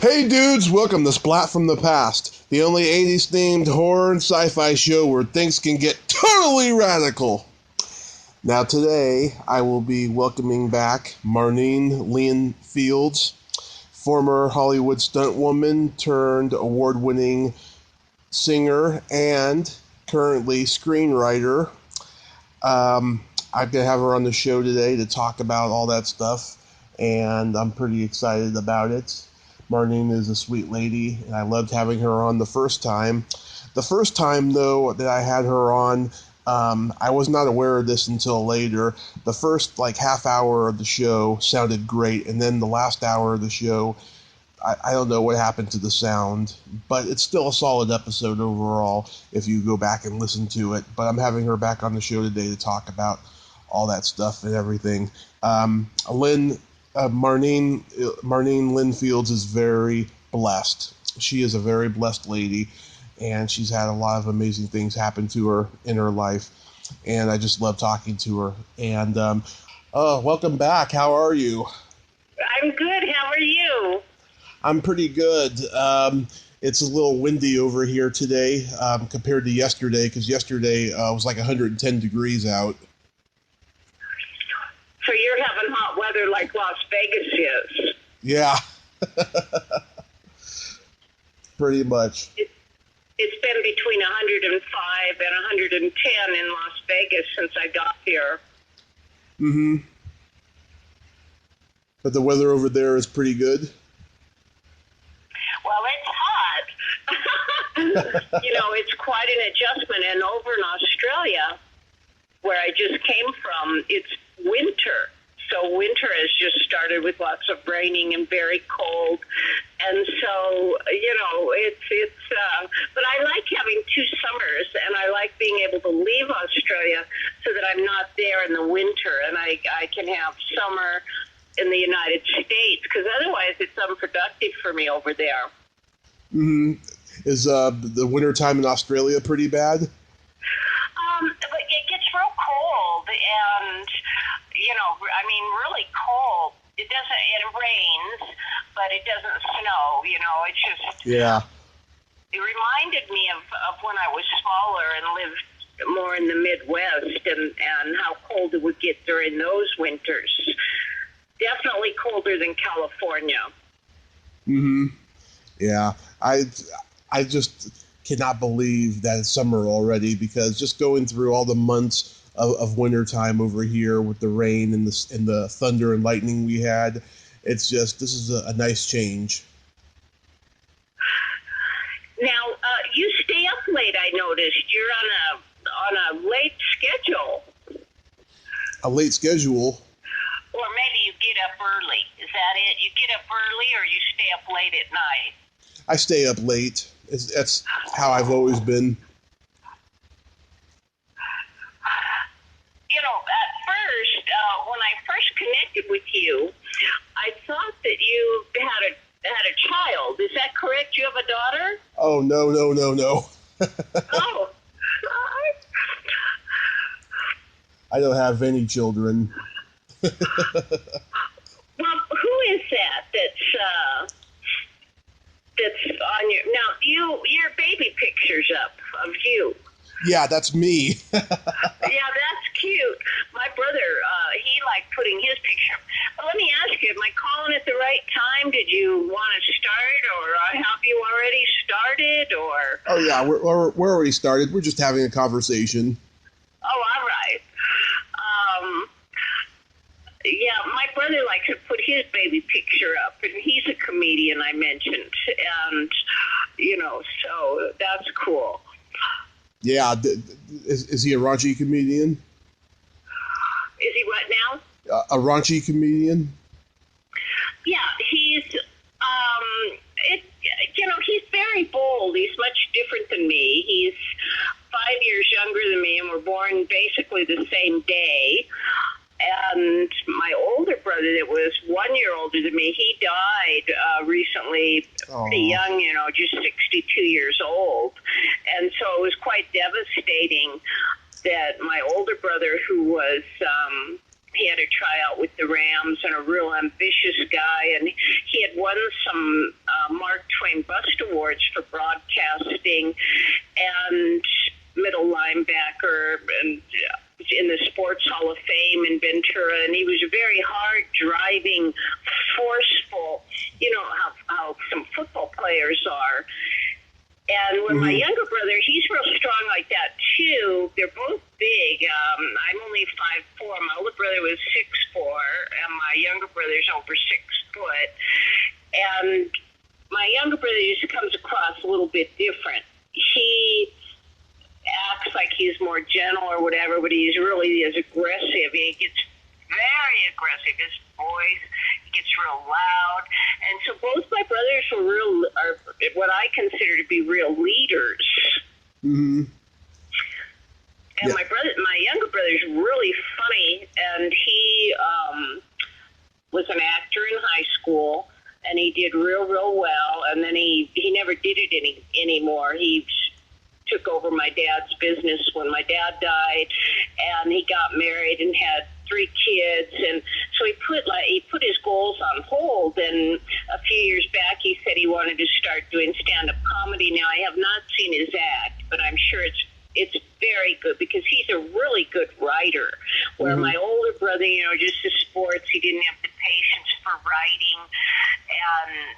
Hey dudes, welcome to Splat from the Past, the only 80s themed horror and sci-fi show where things can get totally radical. Now today, I will be welcoming back Marneen Lynne Fields, former Hollywood stuntwoman turned award-winning singer and currently screenwriter. I'm going to have her on the show today to talk about all that stuff, and I'm pretty excited about it. Marneen is a sweet lady, and I loved having her on the first time. The first time, though, that I had her on, I was not aware of this until later. The first, half hour of the show sounded great, and then the last hour of the show, I don't know what happened to the sound, but it's still a solid episode overall if you go back and listen to it. But I'm having her back on the show today to talk about all that stuff and everything. Marneen Lynne Fields is very blessed. She is a very blessed lady, and she's had a lot of amazing things happen to her in her life, and I just love talking to her. And welcome back. How are you? I'm good. How are you? I'm pretty good. It's a little windy over here today compared to yesterday, because yesterday it was like 110 degrees out. So you're having hot weather like Las Vegas is. Yeah. Pretty much. It's been between 105 and 110 in Las Vegas since I got here. Mm-hmm. But the weather over there is pretty good? Well, it's hot. It's quite an adjustment. And over in Australia, where I just came from, it's winter. So winter has just started with lots of raining and very cold. And so, but I like having two summers, and I like being able to leave Australia so that I'm not there in the winter, and I can have summer in the United States, because otherwise it's unproductive for me over there. Mm-hmm. Is the winter time in Australia pretty bad? But it gets real cold, and really cold. It rains, but it doesn't snow. It's just It reminded me of when I was smaller and lived more in the Midwest, and how cold it would get during those winters. Definitely colder than California. Mm-hmm. Yeah, I just cannot believe that it's summer already, because just going through all the months of winter time over here with the rain and the thunder and lightning we had, this is a nice change. Now, you stay up late, I noticed. You're on a late schedule. A late schedule? Or maybe you get up early. Is that it? You get up early, or you stay up late at night? I stay up late. That's how I've always been. At first, when I first connected with you, I thought that you had a child. Is that correct? You have a daughter? Oh, no. Oh. I don't have any children. Well, who is that's on your baby picture's up of you? Yeah, that's me. Yeah, that's cute. My brother, he liked putting his picture up. But let me ask you, am I calling at the right time? Did you want to start, or have you already started, or? Oh yeah, we're already started. We're just having a conversation. Oh, all right. Yeah, my brother likes to put his baby picture up, and he's a comedian, I mentioned, and, so that's cool. Yeah, is he a raunchy comedian? Is he what now? A raunchy comedian? Yeah, he's, he's very bold. He's much different than me. He's 5 years younger than me, and we're born basically the same day. And my older brother, that was 1 year older than me, he died recently, pretty young, just 62 years old. And so it was quite devastating that my older brother, who was he had a tryout with the Rams and a real ambitious guy, and he had won some between Bust Awards for broadcasting and middle linebacker and in the Sports Hall of Fame in Ventura, and he was very hard driving, forceful, you know how some football players are. And with my younger brother, he's real strong like that too. They're both big. I'm only 5'4". My older brother was 6'4", and my younger brother's over 6 foot. And my younger brother just comes across a little bit different. He acts like he's more gentle or whatever, but he's really as aggressive. He gets very aggressive. His voice gets real loud. And so both my brothers are what I consider to be real leaders. Mm-hmm. And my younger brother's really funny, and he was an actor in high school, and he did real well, and then he never did it anymore. He took over my dad's business when my dad died, and he got married and had 3 kids, and so he put his goals on hold. And a few years back, he said he wanted to start doing stand-up comedy. Now, I have not seen his act, but I'm sure it's very good because he's a really good writer. Where my older brother, just the sports, he didn't have the patience for writing, and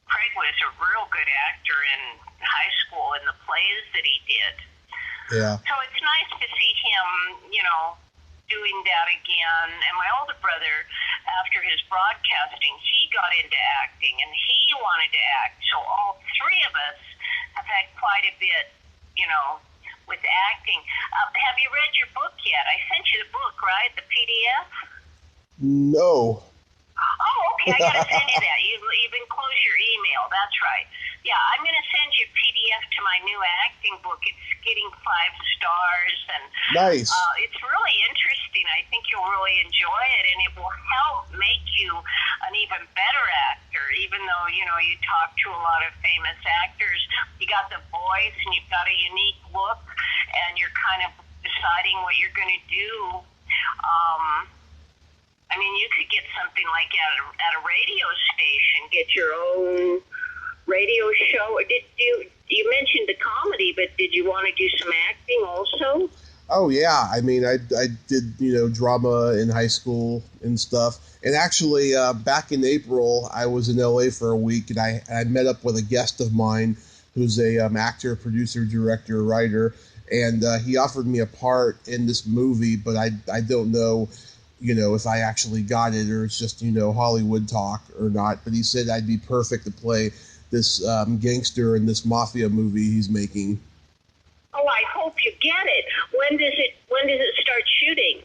Craig was a real good actor in high school in the plays that he did. Yeah. So it's nice to see him, doing that again. And my older brother, after his broadcasting, he got into acting, and he wanted to act. So all 3 of us have had quite a bit, with acting. Have you read your book yet? I sent you the book, right? The PDF? No. Oh, okay. I got to send you that. You've enclosed your email. That's right. Yeah, I'm going to send you a PDF to my new acting book. It's getting 5 stars, and nice. It's really interesting. I think you'll really enjoy it, and it will help make you an even better actor. Even though you talk to a lot of famous actors, you got the voice, and you've got a unique look, and you're kind of deciding what you're going to do. You could get something like at a radio station, get your own radio show. You mentioned the comedy, but did you want to do some acting also? Oh yeah, I did drama in high school and stuff. And actually, back in April, I was in LA for a week, and I met up with a guest of mine who's a actor, producer, director, writer, and he offered me a part in this movie, but I don't know. If I actually got it, or it's just, Hollywood talk or not. But he said I'd be perfect to play this gangster in this mafia movie he's making. Oh, I hope you get it. When does it start shooting?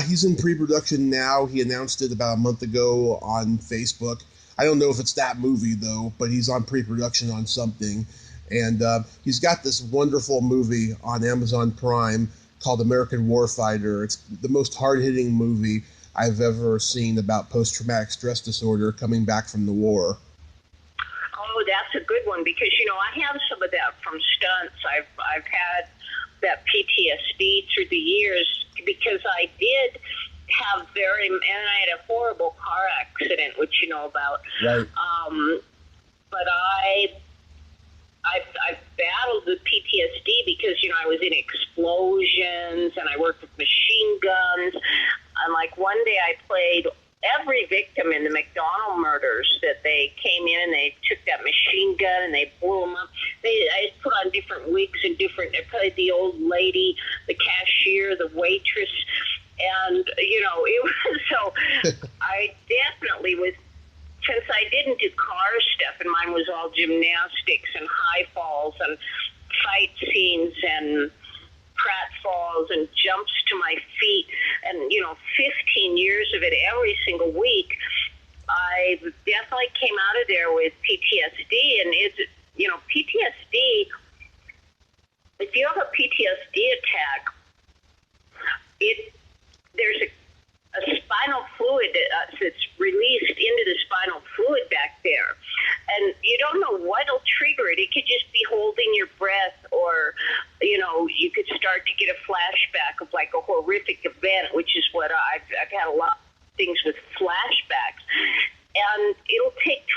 He's in pre-production now. He announced it about a month ago on Facebook. I don't know if it's that movie, though, but he's on pre-production on something. And he's got this wonderful movie on Amazon Prime called American Warfighter. It's the most hard-hitting movie I've ever seen about post-traumatic stress disorder coming back from the war. Oh, that's a good one because, I have some of that from stunts. I've had that PTSD through the years because I did have and I had a horrible car accident, which you know about. Right. But I've battled with PTSD because, I was in explosions and I worked with machine guns. And like one day I played every victim in the McDonald murders that they came in and they took that machine gun and they blew them up. I put on different wigs and I played the old lady, the cashier, the waitress. And, it was so I definitely was. Since I didn't do car stuff, and mine was all gymnastics and high falls and fight scenes and pratfalls and jumps to my feet, and 15 years of it every single week, I definitely came out of there with PTSD. And it's PTSD. If you have a PTSD attack, there's a spinal fluid that's released into the spinal fluid back there. And you don't know what'll trigger it. It could just be holding your breath, or, you could start to get a flashback of like a horrific event, which is what I've had a lot of things with flashbacks. And it'll take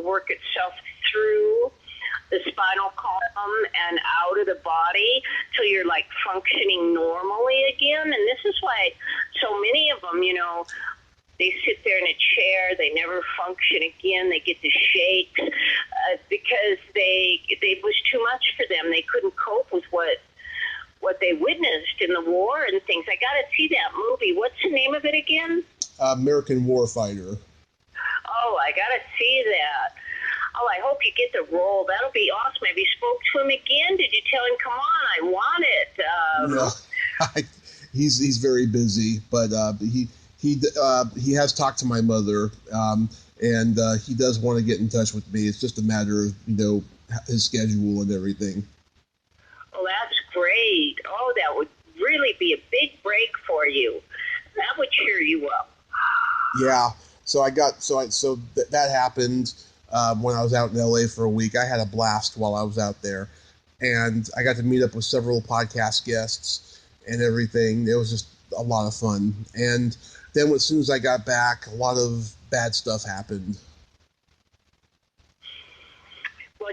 work itself through the spinal column and out of the body till you're like functioning normally again. And this is why so many of them, they sit there in a chair, they never function again, they get the shakes because it was too much for them. They couldn't cope with what they witnessed in the war and things. I got to see that movie. What's the name of it again? American Warfighter. Oh, I got to see that. Oh, I hope you get the role. That'll be awesome. Have you spoke to him again? Did you tell him, come on, I want it? No, he's very busy, but he has talked to my mother, and he does want to get in touch with me. It's just a matter of, his schedule and everything. Oh, that's great. Oh, that would really be a big break for you. That would cheer you up. Yeah. So that happened when I was out in LA for a week. I had a blast while I was out there, and I got to meet up with several podcast guests and everything. It was just a lot of fun. And then as soon as I got back, a lot of bad stuff happened. Well,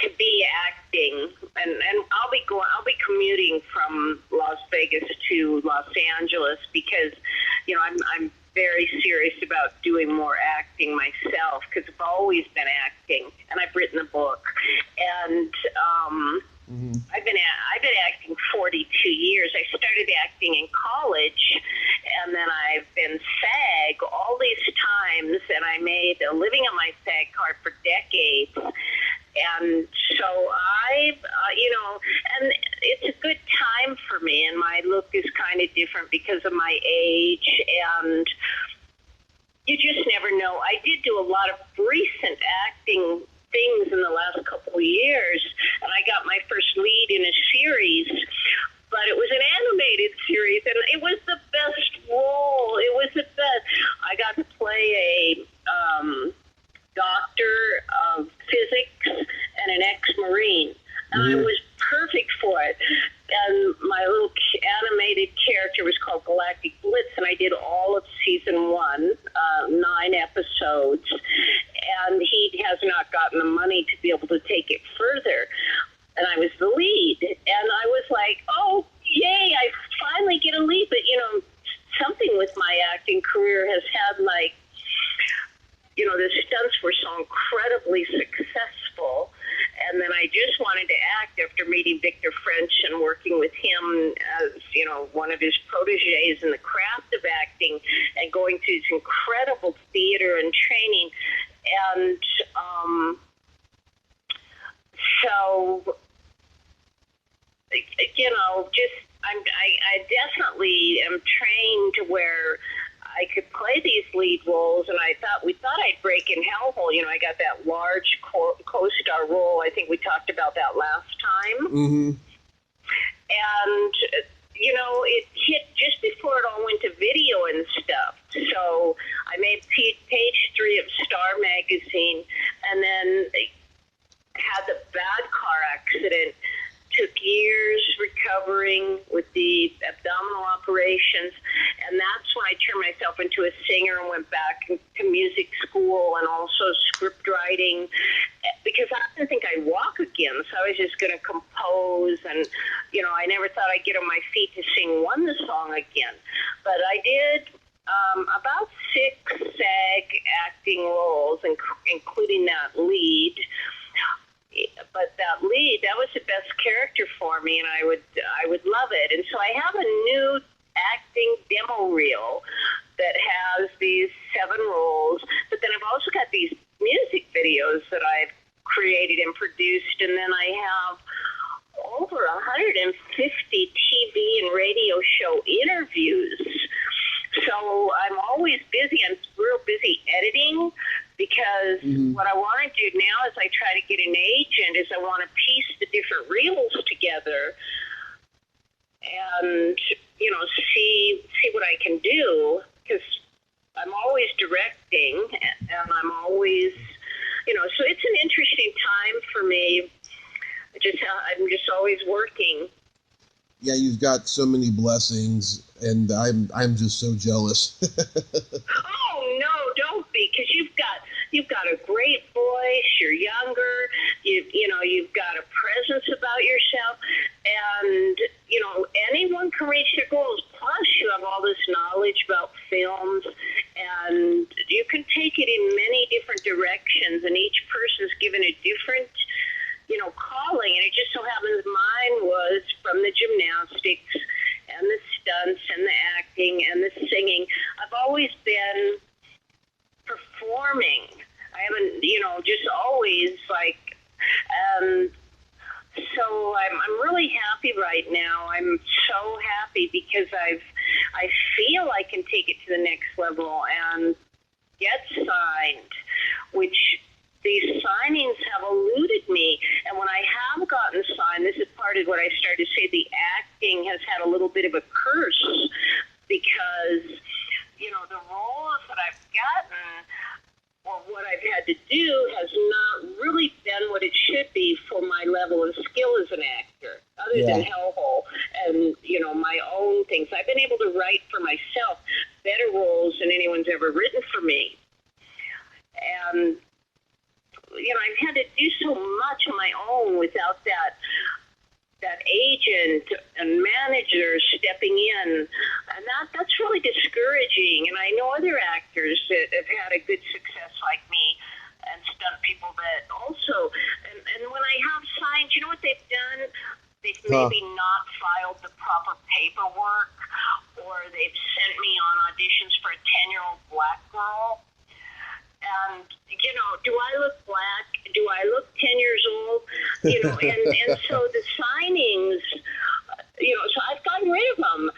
to be acting, and I'll be commuting from Las Vegas to Los Angeles because, I'm very serious about doing more acting myself because I've always been acting, and I've written a book, and I've been acting 42 years. I started acting in college, and then I've been SAG all these times, and I made a living on my SAG card for decades. And so and it's a good time for me, and my look is kind of different because of my age, and you just never know. I did do a lot of recent acting things in the last couple of years, and I got my first lead in a series, but it was an animated series, and it was the best role. It was the best. I got to play a doctor of physics and an ex-Marine, and I was perfect for it. And my little animated character was called Galactic Blitz, and I did all of season 1, 9 episodes, and he has not gotten the money to be able to take it further. And I was the lead, and I was like, oh, yay, I finally get a lead. But, something with my acting career has had, the stunts were so incredibly successful, and then I just wanted to act after meeting Victor French and working with him as, one of his proteges in the craft of acting and going through this incredible theater and training. And so, I definitely am trained to where I could play these lead roles, and we thought I'd break in Hellhole. I got that large co-star role. I think we talked about that last time. Mm-hmm. And, it hit just before it all went to video and stuff. So I made page 3 of Star Magazine, and then had the bad car accident. Took years recovering with the abdominal operations, and that's when I turned myself into a singer and went back to music school and also script writing, because I didn't think I'd walk again, so I was just going to compose, and, I never thought I'd get on my feet to sing one song again. But I did about 6 SAG acting roles, including that lead. But that lead, that was the best character for me, and I would love it. And so I have a new acting demo reel that has these 7 roles, but then I've also got these music videos that I've created and produced, and then I have over 150 TV and radio show interviews. So I'm always busy. I'm real busy editing, because what I want to do now is I try to get an agent, is I want to piece the different reels together and, see what I can do, because I'm always directing, and I'm always, so it's an interesting time for me. I'm just always working. Yeah, you've got so many blessings, and I'm just so jealous. Oh, no, don't be, because you've got you've got a great voice, you're younger, you've got a presence about yourself, and, anyone can reach their goals. Plus, you have all this knowledge about films, and you can take it in many different directions, and each person's given a different calling, and it just so happens mine was from the gymnastics and the stunts and the acting and the singing. I've always been performing. I haven't, just always so I'm really happy right now. I'm so happy because I feel I can take it to the next level and get signed, which these signings have eluded me. And when I have gotten signed, this is part of what I started to say, the acting has had a little bit of a curse because, the roles that I've gotten or what I've had to do has not really been what it should be for my level of skill as an actor, other than Hellhole and, my own things. I've been able to write for myself better roles than anyone's ever written for me. And I've had to do so much on my own without that agent and manager stepping in, and that's really discouraging. And I know other actors that have had a good success like me, and stunt people that also. And when I have signed, you know what they've done? They've maybe not filed the proper paperwork, or they've sent me on auditions for a 10-year-old black girl. And, do I look black? Do I look 10 years old? And so the signings, so I've gotten rid of them.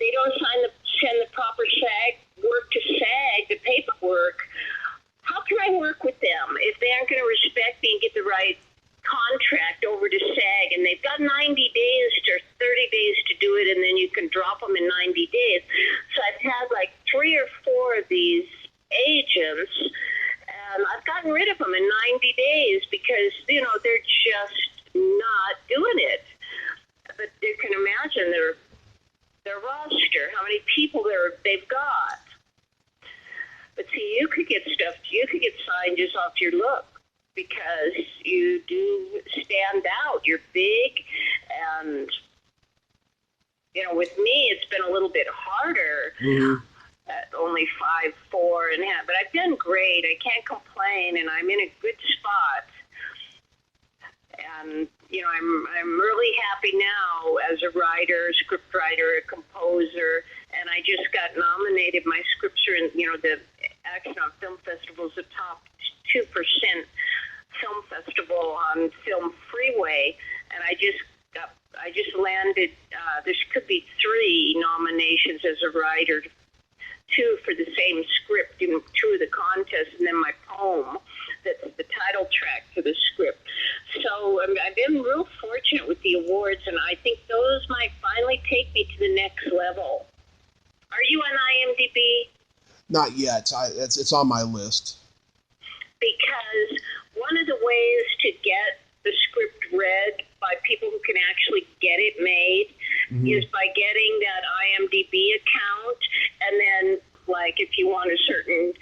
They don't send the proper SAG work to SAG, the paperwork. How can I work with them if they aren't going to respect me and get the right contract over to SAG? And they've got 90 days or 30 days to do it, and then you can drop them in 90 days. So I've had 3 or 4 of these agents, and I've gotten rid of them in 90 days because, they're just not doing it. But you can imagine their roster, how many people they've got. But see, you could get signed just off your look because you do stand out. You're big, and, with me, it's been a little bit harder. Mm-hmm. At only 5'4" and a half, but I've done great. I can't complain, and I'm in a good spot. And I'm really happy now as a writer, script writer, a composer, and I just got nominated. My scripts are in the Action on Film Festival is the top 2% film festival on Film Freeway, and I just landed. There could be 3 nominations as a writer. 2 for the same script in 2 of the contests, and then my poem that's the title track for the script. So I've been real fortunate with the awards, and I think those might finally take me to the next level. Are you on IMDb? Not yet. It's on my list. Because one of the ways to get the script read by people who can actually get it made is by getting that IMDb account, and then if you want a certain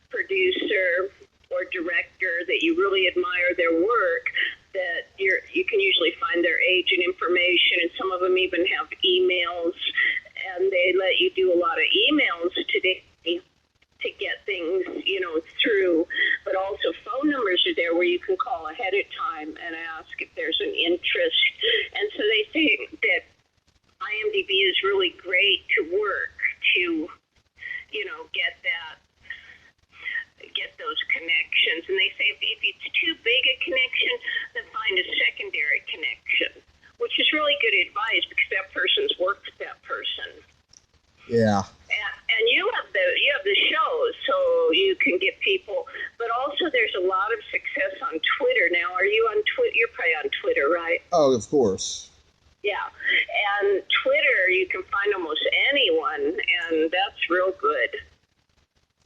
producer or director that you really admire their work, that you can usually find their agent information, and some of them even have emails, and they let you do a lot of emails today to get things, through, but also phone numbers are there where you can call ahead of time and ask if there's an interest. And so they say that IMDb is really great to work to, get those connections. And they say if it's too big a connection, then find a secondary connection, which is really good advice because that person's worked with that person. Yeah. And you have the shows, so you can get people. But also, there's a lot of success on Twitter now. Are you on Twitter? You're probably on Twitter, right? Oh, of course. Yeah, and Twitter, you can find almost anyone, and that's real good.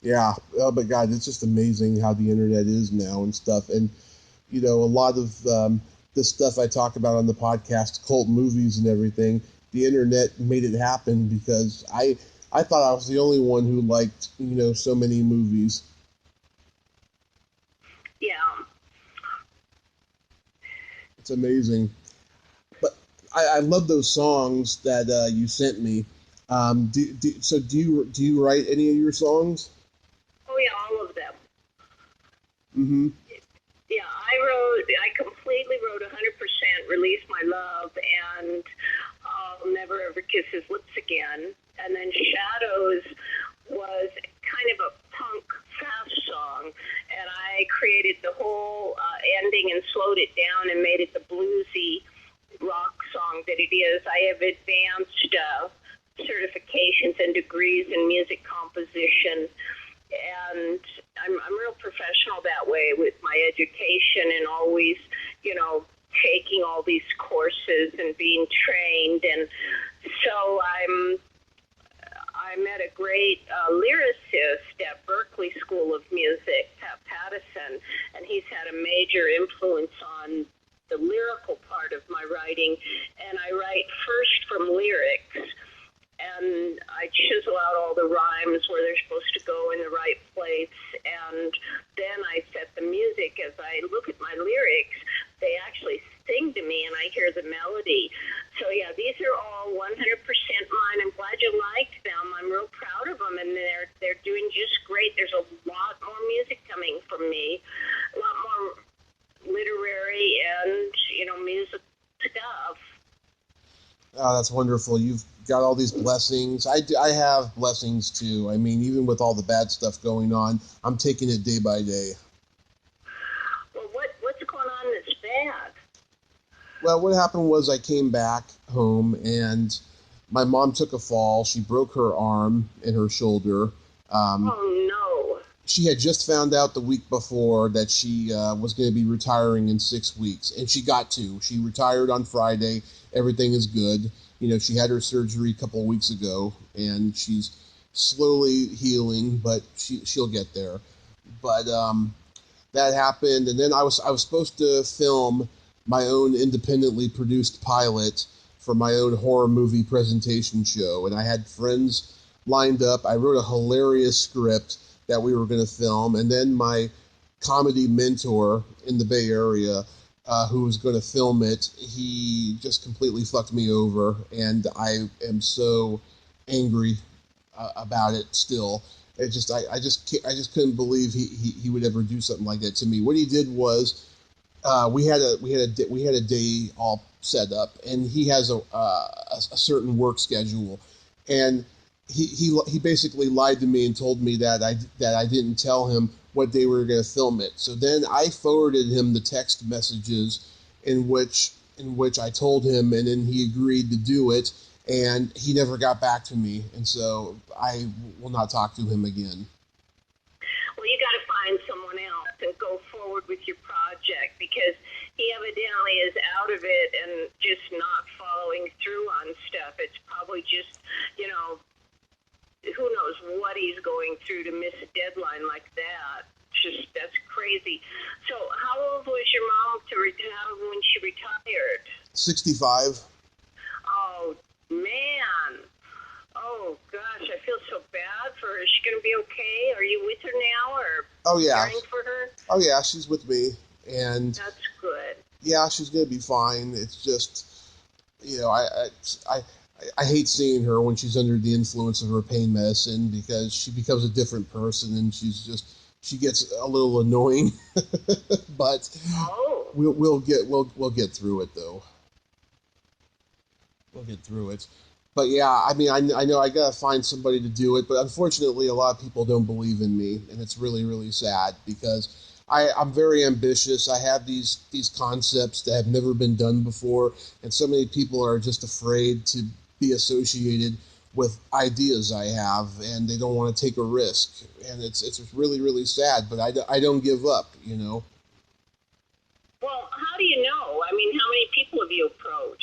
Yeah, oh, but God, it's just amazing how the internet is now and stuff. And a lot of the stuff I talk about on the podcast, cult movies and everything, the internet made it happen because I thought I was the only one who liked, so many movies. It's amazing. But I love those songs that you sent me. Do you write any of your songs? Oh yeah, all of them. Mm-hmm. Yeah, I completely wrote 100% Release My Love and I'll Never Ever Kiss His Lips Again. And then Shadows was kind of a punk fast song. And I created the whole ending and slowed it down and made it the bluesy rock song that it is. I have advanced certifications and degrees in music composition. And I'm real professional that way with my education and always, taking all these courses and being trained. And so I met a great lyricist at Berklee School of Music, Pat Pattison, and he's had a major influence on the lyrical part of my writing. And I write first from lyrics. And I chisel out all the rhymes where they're supposed to go in the right place. And then I set the music. As I look at my lyrics, they actually sing to me and I hear the melody. So yeah, these are all 100% mine. I'm glad you liked them. I'm real proud of them, and they're doing just great. There's a lot more music coming from me, a lot more literary and, music stuff. Oh, that's wonderful. You've got all these blessings. I have blessings too. I mean, even with all the bad stuff going on, I'm taking it day by day. Well, what's going on that's bad? Well, what happened was I came back home and my mom took a fall. She broke her arm and her shoulder. Oh, no. She had just found out the week before that she was going to be retiring in 6 weeks, and she got to. She retired on Friday. Everything is good. She had her surgery a couple of weeks ago, and she's slowly healing, but she'll get there. But that happened, and then I was supposed to film my own independently produced pilot for my own horror movie presentation show, and I had friends lined up. I wrote a hilarious script that we were going to film, and then my comedy mentor in the Bay Area, who was going to film it, he just completely fucked me over, and I am so angry about it still. I just couldn't believe he would ever do something like that to me. What he did was we had a day all set up, and he has a certain work schedule, and he basically lied to me and told me that I didn't tell him what day we were going to film it. So then I forwarded him the text messages in which I told him, and then he agreed to do it, and he never got back to me, and so I will not talk to him again. Well, you got to find someone else and go forward with your project, because he evidently is out of it and just not following through on stuff. It's probably just, who knows what he's going through to miss a deadline like that. That's crazy. So how old was your mom when she retired? 65. Oh, man. Oh, gosh, I feel so bad for her. Is she going to be okay? Are you with her now, or oh, yeah. caring for her? Oh, yeah, she's with me. And that's good. Yeah, she's going to be fine. It's just, I hate seeing her when she's under the influence of her pain medicine, because she becomes a different person, and she gets a little annoying. But we'll get through it, though. We'll get through it. But yeah, I mean, I know I gotta find somebody to do it, but unfortunately, a lot of people don't believe in me, and it's really, really sad, because I'm very ambitious. I have these concepts that have never been done before, and so many people are just afraid to be associated with ideas I have, and they don't want to take a risk, and it's really, really sad. But I don't give up, Well, how do you know? I mean, how many people have you approached?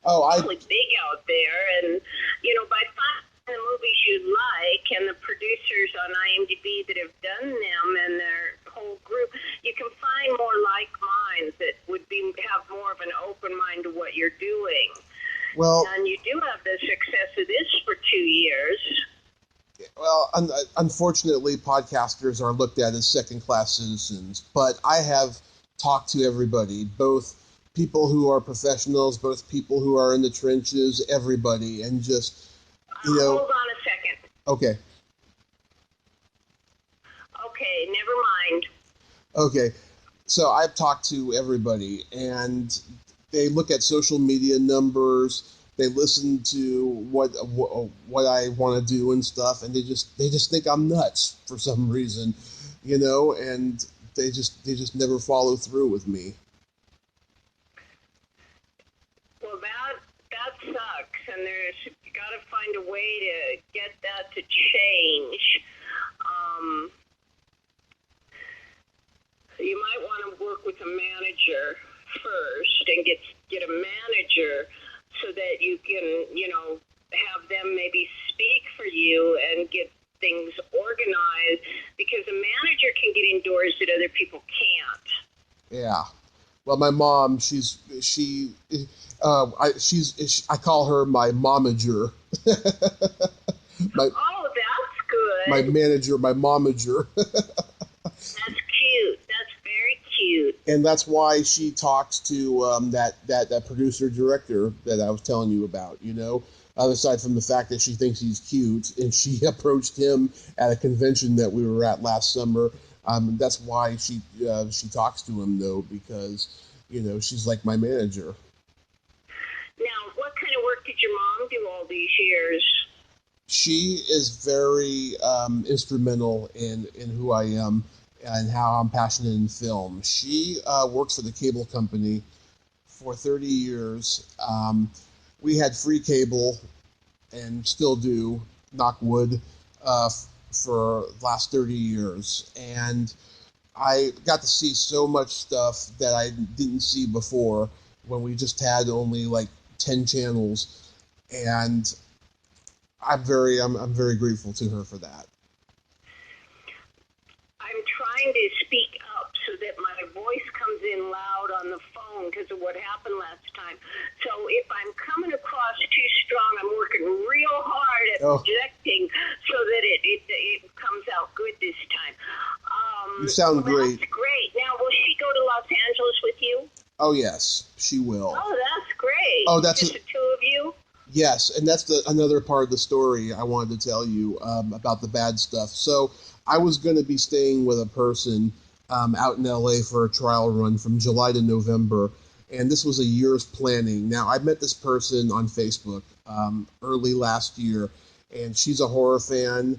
Oh, it's really big out there, and by finding the movies you like and the producers on IMDb that have done them and their whole group, you can find more like minds that would have more of an open mind to what you're doing. Well, and you do have the success of this for 2 years. Well, unfortunately, podcasters are looked at as second-class citizens, but I have talked to everybody, both people who are professionals, both people who are in the trenches, everybody, and just, Hold on a second. Okay. Okay, never mind. Okay. So I've talked to everybody, and they look at social media numbers. They listen to what I want to do and stuff, and they just think I'm nuts for some reason, and they just never follow through with me. Well, that sucks, and you got to find a way to get that to change. You might want to work with a manager first and get a manager so that you can, have them maybe speak for you and get things organized, because a manager can get indoors that other people can't. Yeah. Well, my mom, I call her my momager. Oh, that's good. My manager, my momager. That's cute. That's very cute. And that's why she talks to that producer director that I was telling you about, aside from the fact that she thinks he's cute, and she approached him at a convention that we were at last summer. That's why she talks to him, though, because, she's like my manager. Now, what kind of work did your mom do all these years? She is very instrumental in who I am and how I'm passionate in film. She works for the cable company for 30 years. We had free cable and still do, knock wood, for the last 30 years. And I got to see so much stuff that I didn't see before when we just had only like 10 channels. And I'm very grateful to her for that. I'm trying to speak up so that my voice comes in loud on the phone because of what happened last time. So if I'm coming across too strong, I'm working real hard at projecting so that it comes out good this time. You sound great. That's great. Now, will she go to Los Angeles with you? Oh, yes, she will. Oh, that's great. Oh, that's just the two of you? Yes, and that's another part of the story I wanted to tell you about the bad stuff. So I was going to be staying with a person out in L.A. for a trial run from July to November, and this was a year's planning. Now, I met this person on Facebook early last year, and she's a horror fan.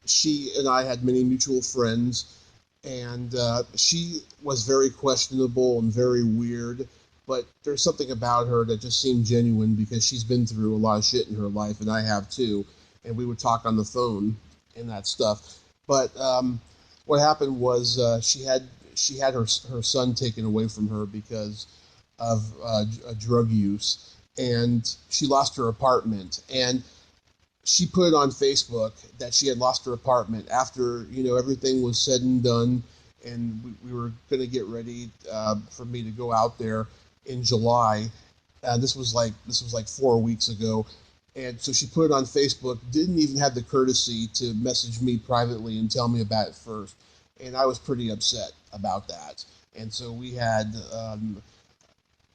She and I had many mutual friends, and she was very questionable and very weird. But there's something about her that just seemed genuine because she's been through a lot of shit in her life, and I have too. And we would talk on the phone and that stuff. But what happened was she had her son taken away from her because of drug use, and she lost her apartment. And she put it on Facebook that she had lost her apartment after everything was said and done, and we were going to get ready for me to go out there in July. This was like 4 weeks ago, and so she put it on Facebook. Didn't even have the courtesy to message me privately and tell me about it first, and I was pretty upset about that. And so we had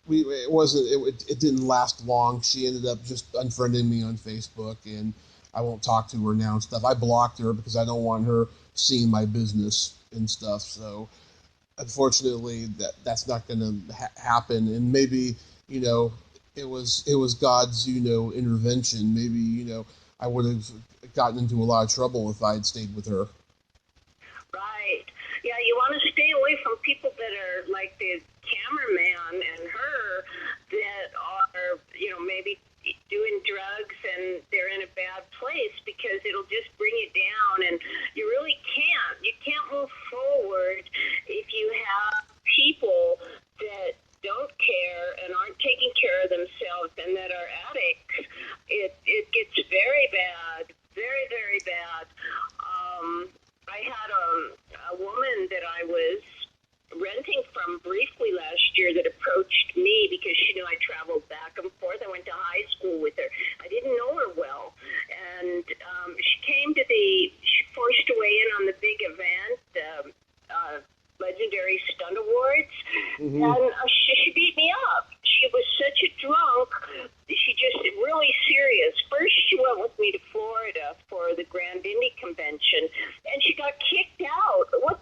it didn't last long. She ended up just unfriending me on Facebook, and I won't talk to her now and stuff. I blocked her because I don't want her seeing my business and stuff. So unfortunately, that's not going to happen. And maybe it was God's intervention. Maybe I would have gotten into a lot of trouble if I had stayed with her. Right. Yeah, you want to stay away from people that are like the cameraman and her that are maybe doing drugs and they're in a bad place, because it'll just bring you down, and you really can't move forward if you have people that don't care and aren't taking care of themselves and that are addicts. It gets very bad, very, very bad. I had a woman that I was renting from briefly last year that approached me because she knew I traveled back and forth. I went to high school with her. I didn't know her well. And she forced her way in on the big event, Legendary Stunt Awards. Mm-hmm. And for the Grand Indy Convention, and she got kicked out. What,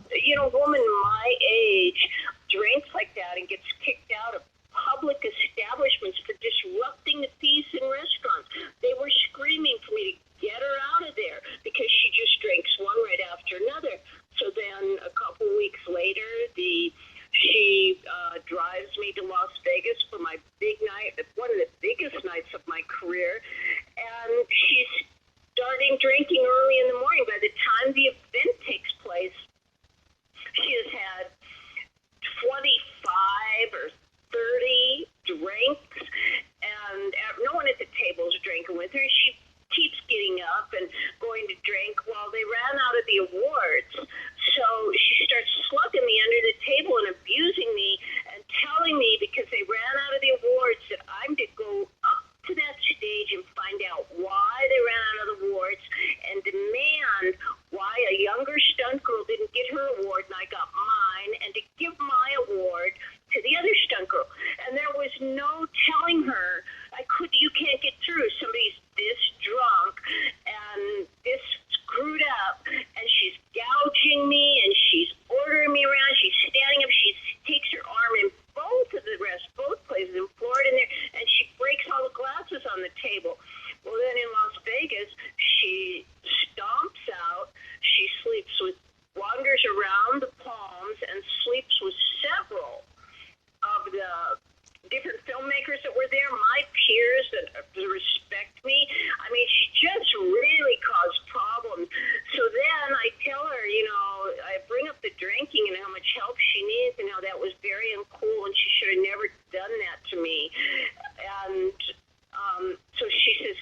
woman my age drinks like that and gets kicked out of public establishments for disrupting the peace in restaurants. They were screaming for me to get her out of there because she just drinks one right after another. So then a couple weeks later, she drives me to Las Vegas for my big night, one of the biggest nights of my career, and she's starting drinking early in the morning. By the time the event takes place, she has had 25 or 30 drinks, and no one at the table is drinking with her. She keeps getting up and going to drink. Well, they ran out of the awards, so she starts slugging me under the table and abusing me and telling me because they ran out of the awards that I'm to go up to that stage and find out why they ran out of the awards and demand why a younger stunt girl didn't get her award and I got mine, and to give my award to the other stunt girl. And there was no telling her, you can't get through. Somebody's this drunk and this screwed up, and she's gouging me and she's ordering me around. She's standing up. She takes her arm in both places in Florida and there, and she breaks all the glasses on the table. Well, then in Las Vegas, she stomps out. She wanders around the Palms and sleeps with several of the different filmmakers that were there, my peers that respect me. I mean, she just really caused problems. So then I tell her, I bring up the drinking and how much help she needs and how that was very uncool and she should have never done that to me. And so she says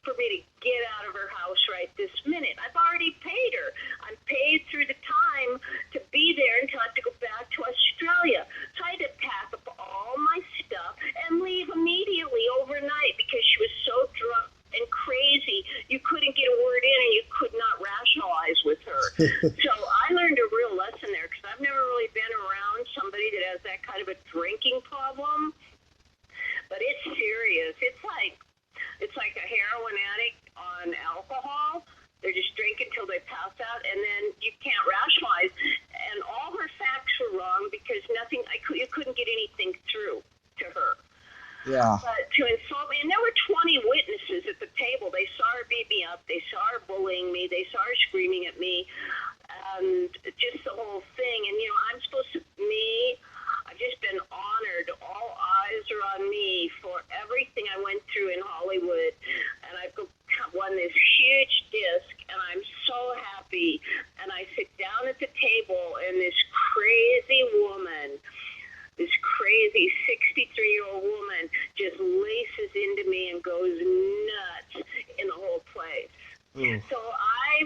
for me to get out of her house right this minute. I've already paid her. I'm paid through the time to be there until I have to go back to Australia. So I had to pack up all my stuff and leave immediately overnight because she was so drunk and crazy. You couldn't get a word in and you could not rationalize with her. So I learned a real lesson there because I've never really been around somebody that has that kind of a drinking problem. But it's serious. It's like a heroin addict on alcohol. They're just drinking until they pass out, and then you can't rationalize. And all her facts were wrong because you couldn't get anything through to her. Yeah. But to insult me, and there were 20 witnesses at the table. They saw her beat me up. They saw her bullying me. They saw her screaming at me, and just the whole thing. And I've just been honored. All eyes are on me for everything I went through in Hollywood, and I've won this huge disc, and I'm so happy. And I sit down at the table, and this crazy woman, this crazy 63-year-old woman, just laces into me and goes nuts in the whole place. So I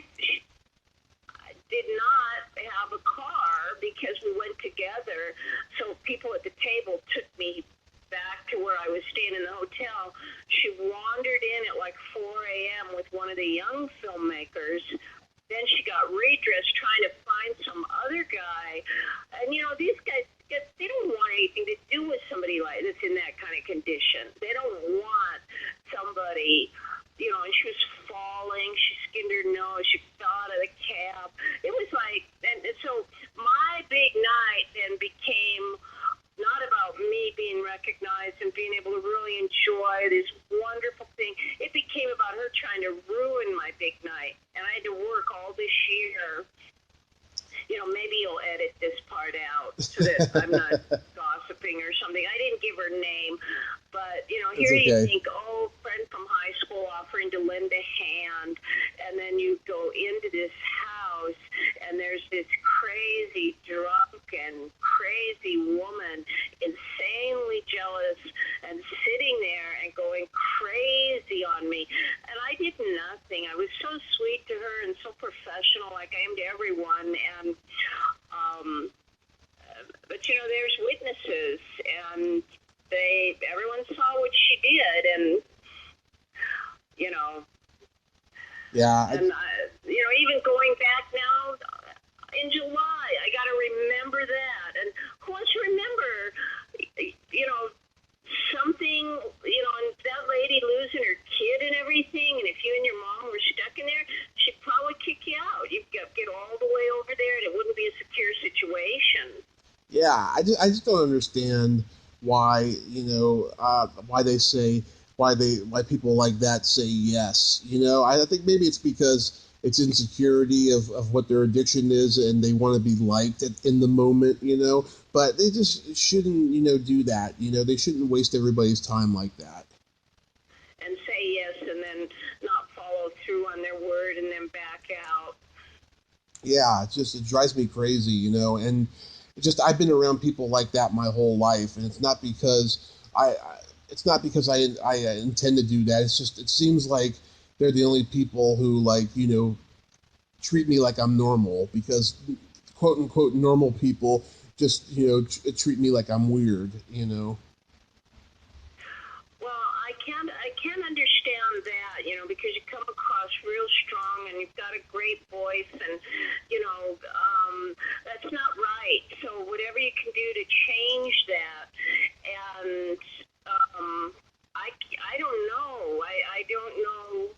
did not have a car because we went together. So people at the table took me back to where I was staying in the hotel. She wandered in at like 4 a.m. with one of the young filmmakers. Then she got redressed trying to find some other guy. And, these guys, they don't want anything to do with somebody like that's in that kind of condition. They don't want somebody, and she was falling. She skinned her nose. She fell out of the cab. It was like, and so my big night then became not about me being recognized and being able to really enjoy this wonderful thing. It became about her trying to ruin my big night. And I had to work all this year. Maybe you'll edit this part out so that I'm not gossiping or something. I didn't give her name, but, here okay. You think, friend from high school offering to lend a hand, and then you go into this house, and there's this crazy drunk and crazy woman, insanely jealous, and sitting there and going crazy on me. And I did nothing. I was so sweet to her and so professional, like I am to everyone. And but there's witnesses, and everyone saw what she did, and Yeah. And even going back now in July, I got to remember that. And who wants to remember, something, and that lady losing her kid and everything, and if you and your mom were stuck in there, Yeah, I just don't understand why, why they say, why people like that say yes. I think maybe it's because it's insecurity of what their addiction is, and they want to be liked in the moment, but they just shouldn't, do that. They shouldn't waste everybody's time like that. And say yes and then not follow through on their word and then back out. Yeah, it drives me crazy, and I've been around people like that my whole life, and it's not because I intend to do that. It's just it seems like they're the only people who treat me like I'm normal, because quote unquote normal people just treat me like I'm weird. Well, I can't understand that, because you come across real strong and you've got a great voice, and that's not right. So whatever you can do to change that, and I don't know. I don't know.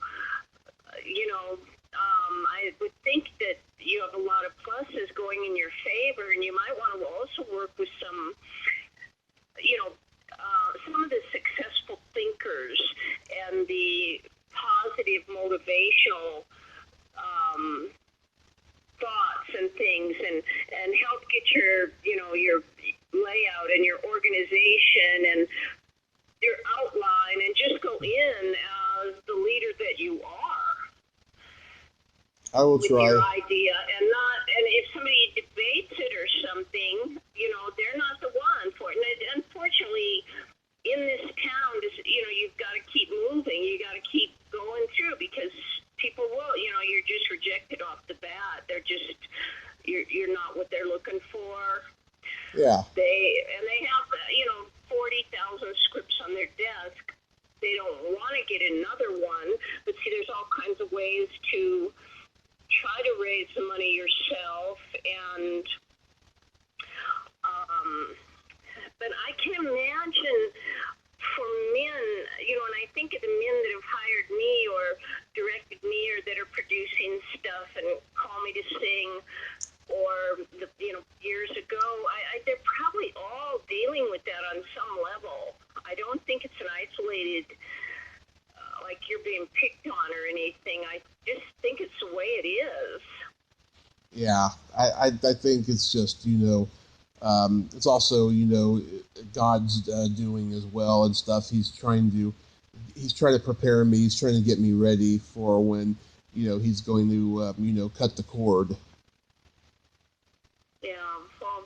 I would think that you have a lot of pluses going in your favor, and you might want to also work with some of the successful thinkers and the positive motivational thoughts and things, and help get your layout and your organization and your outline, and just go in as the leader that you are. I will With try. your idea, and if somebody debates it or something, they're not the one for it. And unfortunately, in this town, you've got to keep moving. You got to keep going through, because people will, you're just rejected off the bat. You're not what they're looking for. Yeah. They have 40,000 scripts on their desk. They don't want to get another one, but see, there's all kinds of ways to try to raise the money yourself, and but I can imagine for men, and I think of the men that have hired me or directed me or that are producing stuff and call me to sing, or years ago, they're probably all dealing with that on some level. I don't think it's an isolated, like you're being picked on or anything. I just think it's the way it is. Yeah, I think it's just it's also God's doing as well and stuff. He's trying to prepare me. He's trying to get me ready for when he's going to cut the cord. Yeah, well,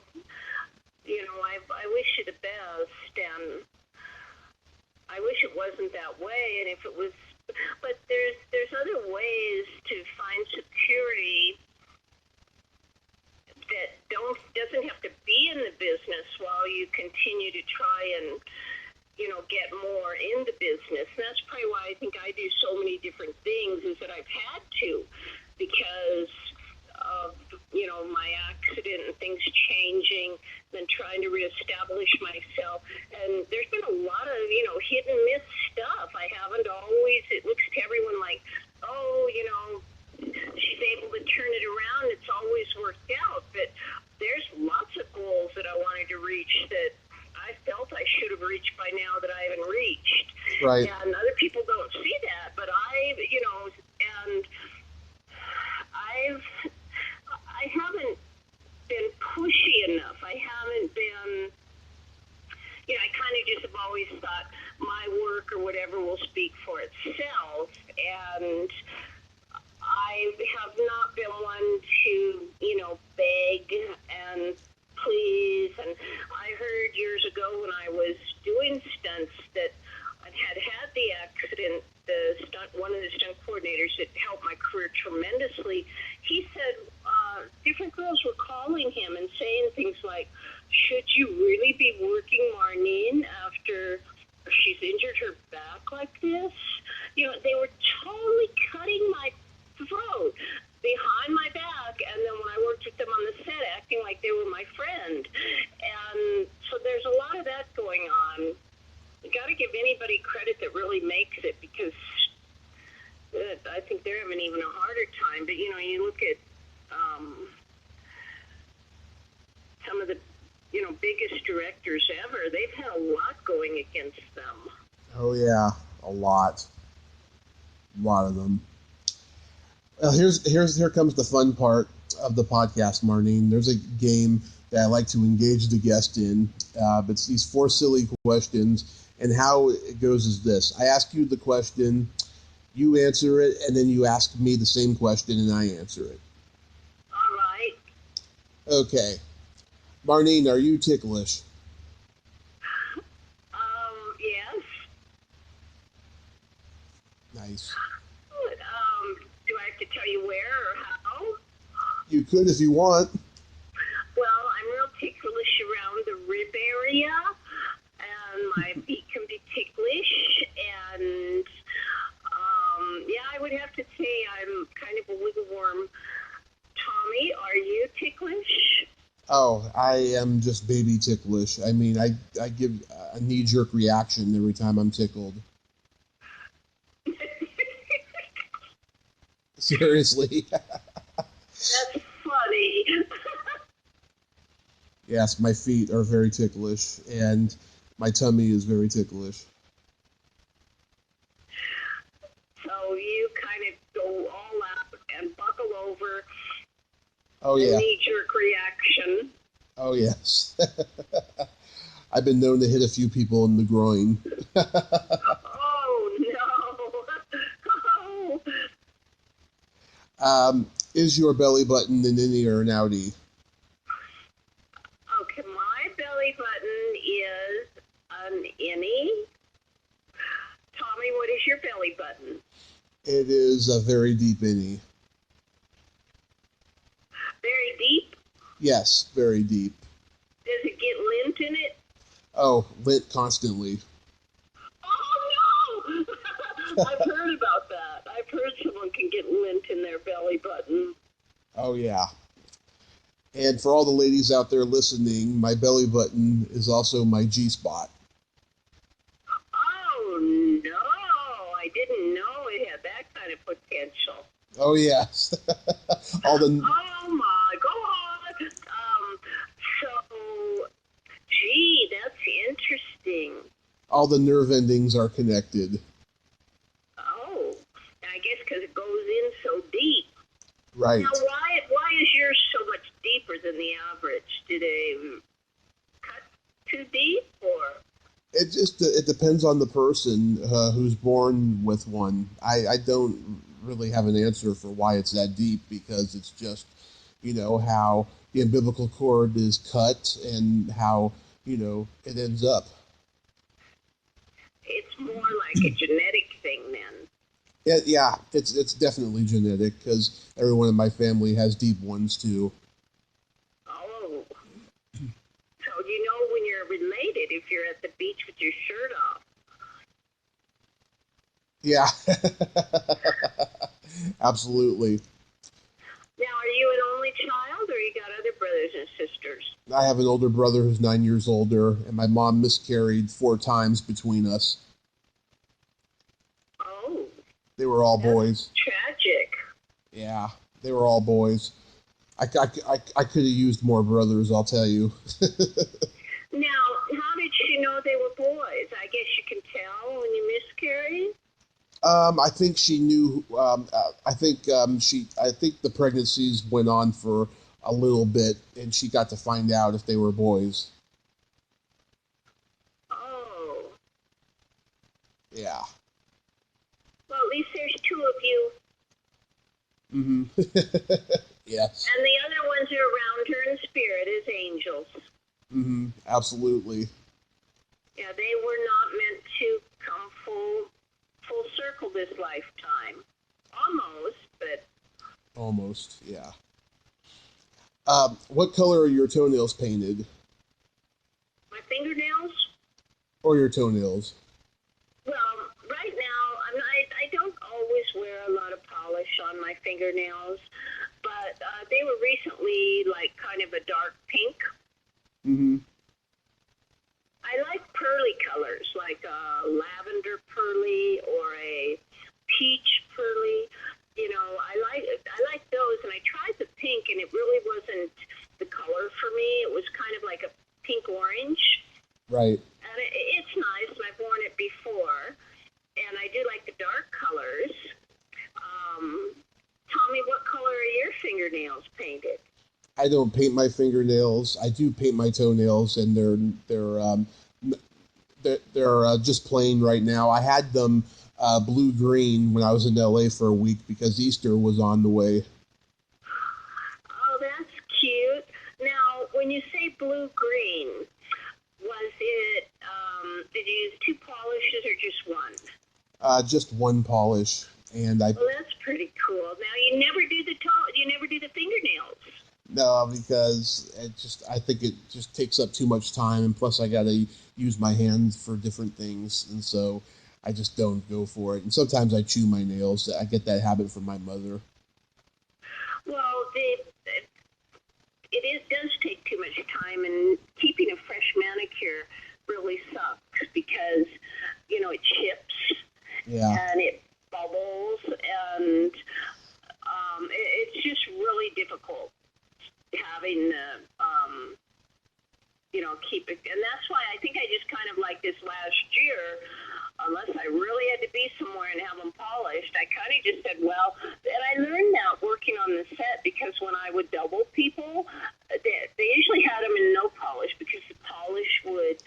I wish you the best, and I wish it wasn't that way. And if it was, but there's other ways to find security that doesn't have to be in the business while you continue to try and get more in the business. And that's probably why I think I do so many different things, is that I've had to, because of my accident and things changing, then trying to reestablish myself. And there's been a lot of hit and miss stuff. I haven't always. It looks to everyone like, oh, she's able to turn it around. It's always worked out. But there's lots of goals that I wanted to reach that I felt I should have reached by now that I haven't reached. Right. And other people don't see that, but and I haven't been pushy enough. I haven't been, I kind of just have always thought my work or whatever will speak for itself, and I have not been one to, beg and please. And I heard years ago when I was doing stunts that I had the accident, one of the stunt coordinators that helped my career tremendously, he said different girls were calling him and saying things like, should you really be working Marneen after she's injured her back like this? They were totally cutting my throat behind my back, and then when I worked with them on the set, acting like they were my friend. And so there's a lot of that going on. You got to give anybody credit that really makes it, because I think they're having even a harder time. But you look at some of the biggest directors ever. They've had a lot going against them. Oh, yeah, a lot. A lot of them. Well, here comes the fun part of the podcast, Marneen. There's a game that I like to engage the guest in. It's these 4 silly questions, and how it goes is this. I ask you the question, you answer it, and then you ask me the same question, and I answer it. All right. Okay. Marneen, are you ticklish? Yes. Nice. Do I have to tell you where or how? You could if you want. Well, I'm real ticklish around the rib area, and my feet can be ticklish, and I would have to say I'm kind of a wiggle worm. Tommy, are you ticklish? Oh, I am just baby ticklish. I mean, I give a knee-jerk reaction every time I'm tickled. Seriously. That's funny. Yes, my feet are very ticklish, and my tummy is very ticklish. So you kind of go all out and buckle over. Oh, yeah. Knee-jerk reaction. Oh, yes. I've been known to hit a few people in the groin. Oh, no. Oh. Is your belly button an innie or an outie? Okay, my belly button is an innie. Tommy, what is your belly button? It is a very deep innie. Very deep? Yes, very deep. Does it get lint in it? Oh, lint constantly. Oh, no! I've heard about that. I've heard someone can get lint in their belly button. Oh, yeah. And for all the ladies out there listening, my belly button is also my G-spot. Oh, no! I didn't know it had that kind of potential. Oh, yes. Oh, my God! So, gee, that's interesting. All the nerve endings are connected. Oh, I guess because it goes in so deep. Right. Now, why is yours so much deeper than the average? Do they cut too deep, or? It depends on the person who's born with one. I don't really have an answer for why it's that deep, because it's just, how the umbilical cord is cut and how, it ends up. It's more like a genetic thing then. Yeah, it's definitely genetic, because everyone in my family has deep ones too. Oh. So you know when you're related if you're at the beach with your shirt off. Yeah. Absolutely. Now, are you an only child, or you got other brothers and sisters? I have an older brother who's 9 years older, and my mom miscarried 4 times between us. Oh. They were all boys. Tragic. Yeah, they were all boys. I could have used more brothers, I'll tell you. Now, how did she know they were boys? I guess you can tell when you miscarry. I think she knew. I think the pregnancies went on for a little bit, and she got to find out if they were boys. Oh. Yeah. Well, at least there's 2 of you. Mm-hmm. Yes. And the other ones are around her in spirit as angels. Mm-hmm. Absolutely. Yeah, they were not meant to come full circle this lifetime. Almost, but... Almost, yeah. What color are your toenails painted? My fingernails? Or your toenails? Well, right now, I don't always wear a lot of polish on my fingernails, but they were recently like kind of a dark pink. Mm-hmm. I like pearly colors, like a lavender pearly or a peach pearly. I like those, and I tried the pink, and it really wasn't the color for me. It was kind of like a Right. And it's nice, and I've worn it before, and I do like the dark colors. Tell me, what color are your fingernails painted? I don't paint my fingernails. I do paint my toenails, and they're just plain right now. I had them blue green when I was in LA for a week because Easter was on the way. Oh, that's cute. Now, when you say blue green, was it? Did you use two polishes or just one? Just one polish, and I Well, that's pretty cool. Now, you never do the you never do the fingernails. no, because I think it just takes up too much time, and plus I gotta use my hands for different things, and so I just don't go for it. And sometimes I chew my nails. I get that habit from my mother. Well, does take too much time, and keeping a fresh manicure really sucks because it chips Yeah. and it bubbles, and it's just really difficult having keep it. And that's why I think I just kind of like this last year, unless I really had to be somewhere and have them polished, I kind of just said, well, and I learned that working on the set, because when I would double people, they usually had them in no polish because the polish would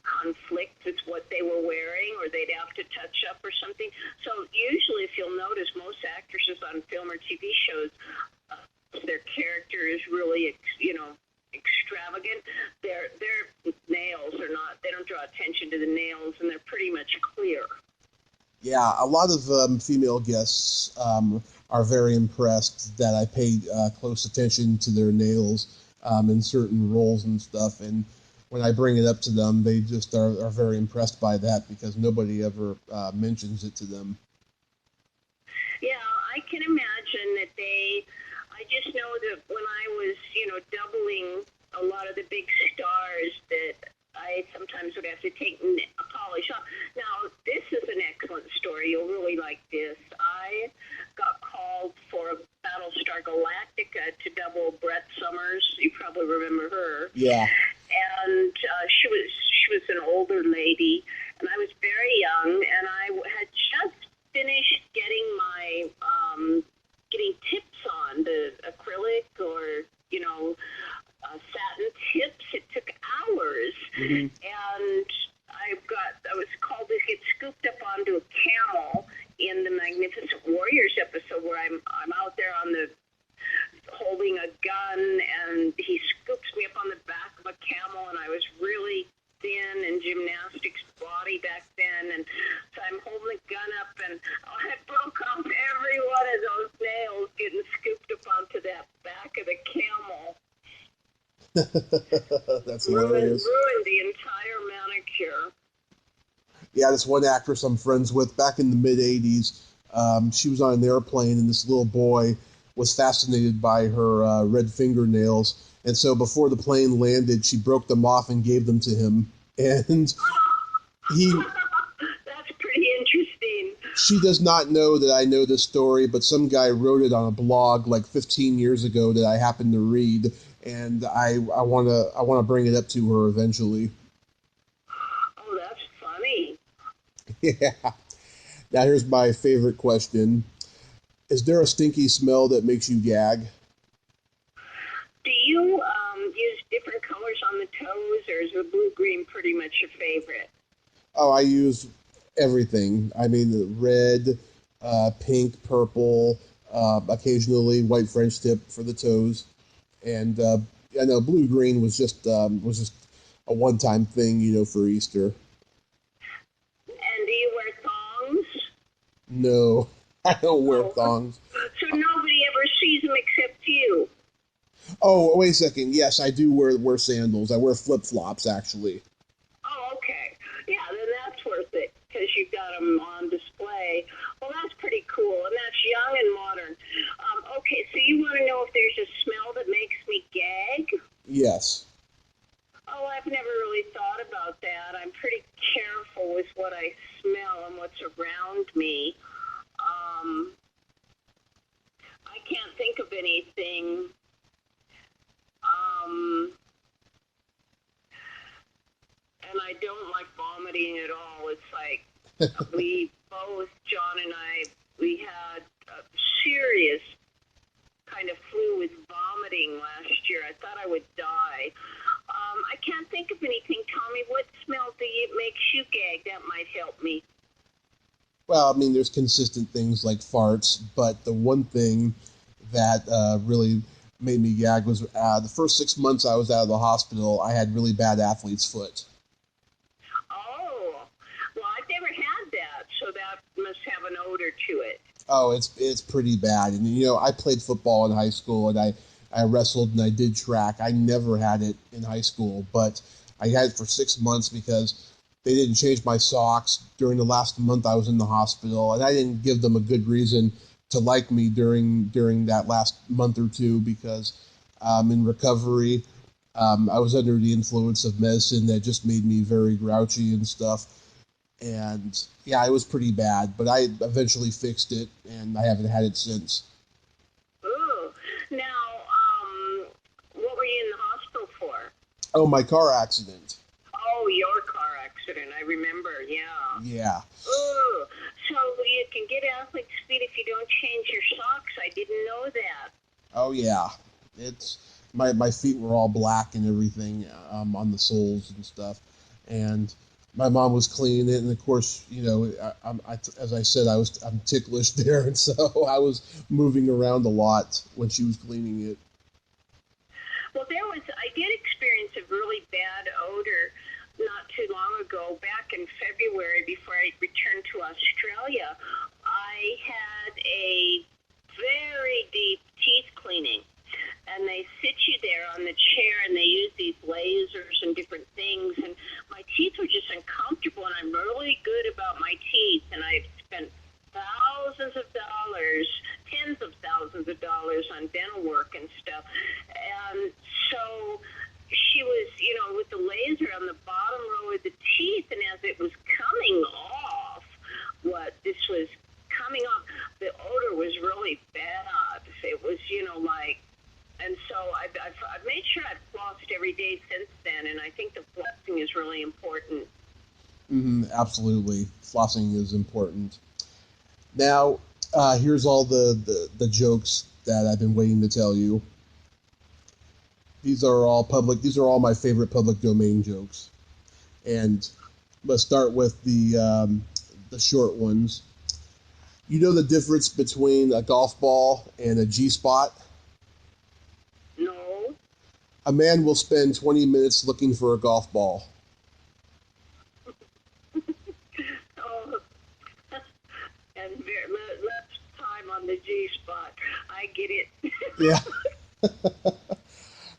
conflict with what they were wearing, or they'd have to touch up or something. So usually, if you'll notice, most actresses on film or TV shows, their character is really, extravagant. Their nails are not. They don't draw attention to the nails, and they're pretty much clear. Yeah, a lot of female guests are very impressed that I pay close attention to their nails in certain roles and stuff. And when I bring it up to them, they just are very impressed by that because nobody ever mentions it to them. Yeah, I can imagine that I just know that when I was, doubling a lot of the big stars, that I sometimes would have to take a polish off. Now, this is an excellent story. You'll really like this. I got called for Battlestar Galactica to double Brett Summers. You probably remember her. Yeah. And she was an older lady, and I was very young, and I had just finished getting my getting tips on the acrylic or satin tips. It took hours, and I was called to get scooped up onto a camel in the Magnificent Warriors episode, where I'm out there holding a gun, and he scoops me up on the back of a camel, and I was really thin and gymnastics body back then, and so I'm holding the gun up, and I broke off every one of those nails getting scooped up onto that back of the camel. That's hilarious. Ruined the entire manicure. Yeah, this one actress I'm friends with back in the mid-'80s, she was on an airplane, and this little boy was fascinated by her red fingernails. And so before the plane landed, she broke them off and gave them to him. And That's pretty interesting. She does not know that I know this story, but some guy wrote it on a blog like 15 years ago that I happened to read, and I wanna bring it up to her eventually. Oh, that's funny. Yeah. Now here's my favorite question. Is there a stinky smell that makes you gag? Do you use different colors on the toes, or is the blue-green pretty much your favorite? Oh, I use everything. I mean, red, pink, purple, occasionally white French tip for the toes, and I know blue-green was just a one-time thing, for Easter. And do you wear thongs? No, I don't wear thongs. So nobody ever sees them except you? Oh, wait a second. Yes, I do wear sandals. I wear flip-flops, actually. Oh, okay. Yeah, then that's worth it, because you've got them on display. Well, that's pretty cool, and that's young and modern. Okay, so you want to know if there's a smell that makes me gag? Yes. Oh, I've never really thought about that. I'm pretty careful with what I smell and what's around me. I can't think of anything. And I vomiting at all. It's like we both, John and I, we had a serious kind of flu with vomiting last year. I thought I would die. I can't think of anything. Tommy, what smell makes you gag? That might help me. Well, I mean, there's consistent things like farts, but the one thing that really made me gag was the first 6 months I was out of the hospital, I had really bad athlete's foot. Oh, well, I've never had that, so that must have an odor to it. Oh, it's pretty bad. And, you know, I played football in high school, and I wrestled, and I did track. I never had it in high school, but I had it for 6 months because they didn't change my socks during the last month I was in the hospital, and I didn't give them a good reason to like me during that last month or two because in recovery, I was under the influence of medicine that just made me very grouchy and stuff. And yeah, it was pretty bad, but I eventually fixed it, and I haven't had it since. Ooh. Now, what were you in the hospital for? Oh, my car accident. Oh, your car accident. I remember, yeah. Yeah. Ooh. So you can get athlete's feet if you don't change your socks. I didn't know that. Oh, yeah. It's my feet were all black and everything on the soles and stuff, and my mom was cleaning it, and of course, you know, as I said, I'm ticklish there, and so I was moving around a lot when she was cleaning it. Well, I did experience a really bad odor not too long ago, back in February before I returned to Australia. I had a very deep teeth cleaning, and they sit you there on the chair, and they use these lasers and different things, and my teeth were just uncomfortable, and I'm really good about my teeth, and I've spent thousands of dollars, tens of thousands of dollars on dental work and stuff. And so she was, you know, with the laser on the bottom row of the teeth, and as it was coming off, this was coming off, the odor was really bad. It was, you know, like, and so I've made sure I've flossed every day since then, and I think the flossing is really important. Absolutely. Flossing is important. Now, here's all the jokes that I've been waiting to tell you. These are all my favorite public domain jokes. And let's start with the short ones. You know the difference between a golf ball and a G-spot? No. A man will spend 20 minutes looking for a golf ball. Oh, and less time on the G-spot. I get it. Yeah.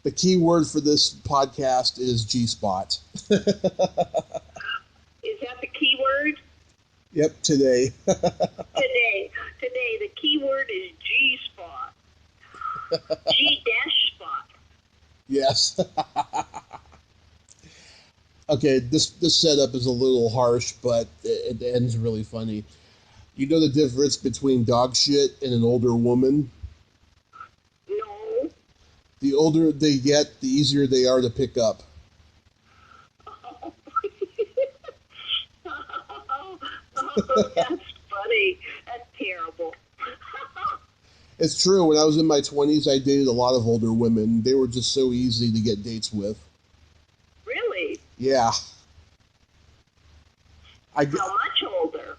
The key word for this podcast is G-spot. Is that the key word? Yep, today. Today, the key word is G-spot. G-spot. Yes. Okay, this setup is a little harsh, but it ends really funny. You know the difference between dog shit and an older woman? No. The older they get, the easier they are to pick up. Oh, that's funny. That's terrible. It's true. When I was in my 20s, I dated a lot of older women. They were just so easy to get dates with. Really? Yeah. How much older?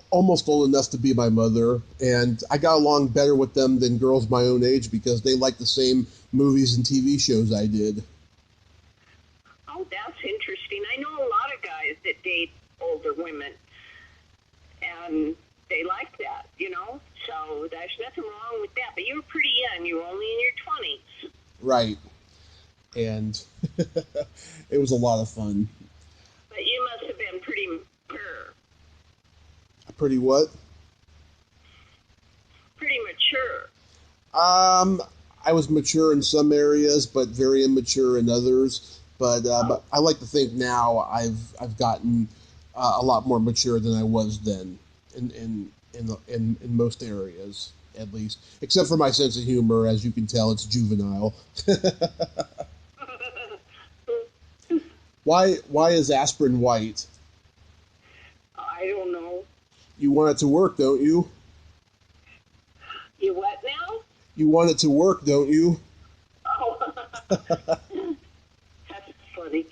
Almost old enough to be my mother, and I got along better with them than girls my own age because they liked the same movies and TV shows I did. Oh, that's interesting. I know a lot of guys that date older women, and they like that, you know? So there's nothing wrong with that. But you were pretty young. You were only in your 20s. Right. And it was a lot of fun. But you must have been pretty mature. Pretty what? Pretty mature. I was mature in some areas, but very immature in others. But I like to think now I've gotten a lot more mature than I was then in most areas, at least, except for my sense of humor. As you can tell, it's juvenile. Why is aspirin white? I don't know. You want it to work, don't you? You what now? You want it to work, don't you? Oh, that's funny.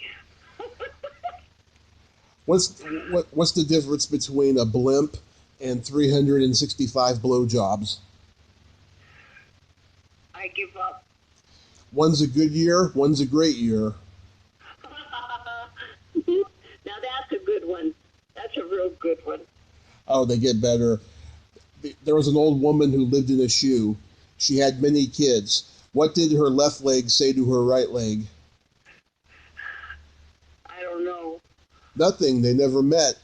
What's the difference between a blimp and 365 blowjobs? I give up. One's a good year, one's a great year. Now that's a good one. That's a real good one. Oh, they get better. There was an old woman who lived in a shoe. She had many kids. What did her left leg say to her right leg? I don't know. Nothing. They never met.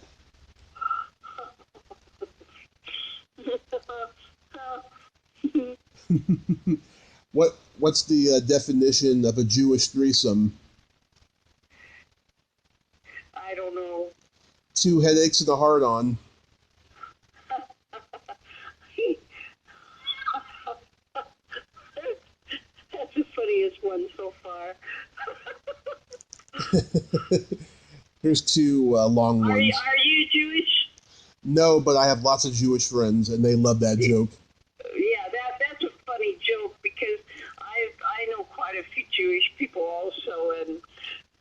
What's the definition of a Jewish threesome? I don't know. 2 headaches and a hard-on. That's the funniest one so far. Here's 2 long ones. Are you Jewish? No, but I have lots of Jewish friends, and they love that joke. Yeah, that's a funny joke because I know quite a few Jewish people also, and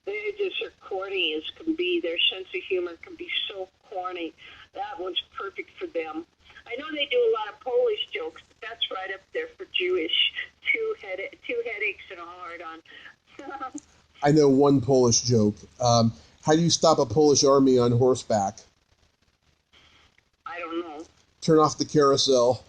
they just are corny as can be. Their sense of humor can be so corny. That one's perfect for them. I know they do a lot of Polish jokes, but that's right up there for Jewish. Two headaches and a hard-on. I know one Polish joke. How do you stop a Polish army on horseback? I don't know. Turn off the carousel.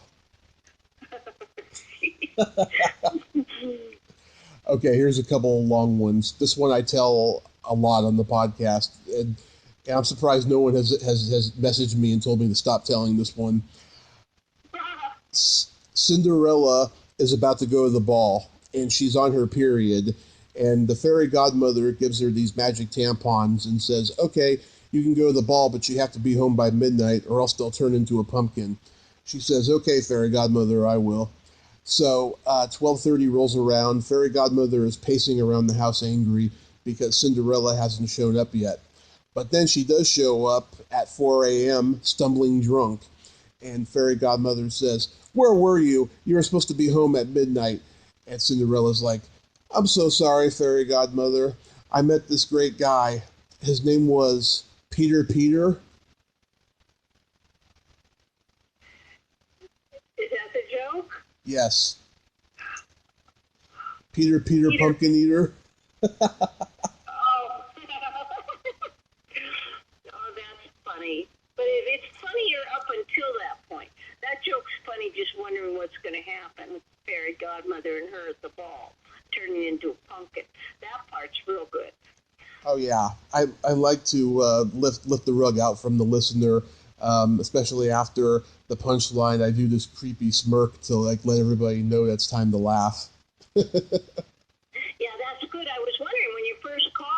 Okay, here's a couple of long ones. This one I tell a lot on the podcast, and I'm surprised no one has messaged me and told me to stop telling this one. Cinderella is about to go to the ball, and she's on her period, and the fairy godmother gives her these magic tampons and says, okay, you can go to the ball, but you have to be home by midnight or else they'll turn into a pumpkin. She says, okay, fairy godmother, I will. So 12:30 rolls around. Fairy godmother is pacing around the house angry because Cinderella hasn't shown up yet. But then she does show up at 4 a.m. stumbling drunk. And fairy godmother says, where were you? You were supposed to be home at midnight. And Cinderella's like, I'm so sorry, fairy godmother. I met this great guy. His name was Peter Peter. Is that the joke? Yes. Peter Pumpkin Eater. Oh. Oh, that's funny. But it's funnier up until that point. That joke's funny just wondering what's going to happen with fairy godmother and her at the ball, turning into a pumpkin. That part's real good. Oh, yeah. I like to lift the rug out from the listener, especially after the punchline. I do this creepy smirk to let everybody know that it's time to laugh. Yeah, that's good. I was wondering when you first called,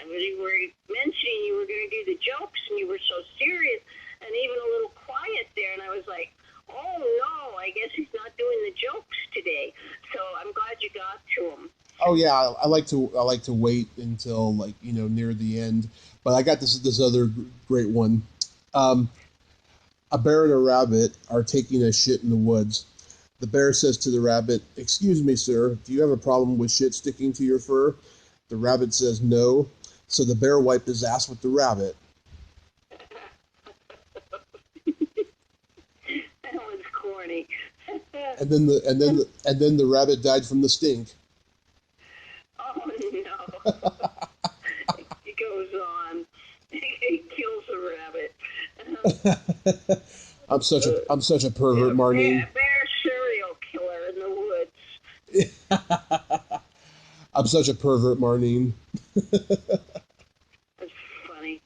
you were mentioning you were going to do the jokes, and you were so serious and even a little quiet there, and I was like, oh, no, I guess he's not doing the jokes today. So I'm glad you got to him. Oh yeah, I like to wait until near the end. But I got this other great one. A bear and a rabbit are taking a shit in the woods. The bear says to the rabbit, "Excuse me, sir, do you have a problem with shit sticking to your fur?" The rabbit says no. So the bear wiped his ass with the rabbit. That was corny. And then the rabbit died from the stink. Oh no! He goes on. He kills the rabbit. I'm such a pervert, Marneen. Bear serial killer in the woods. I'm such a pervert, Marneen. That's funny.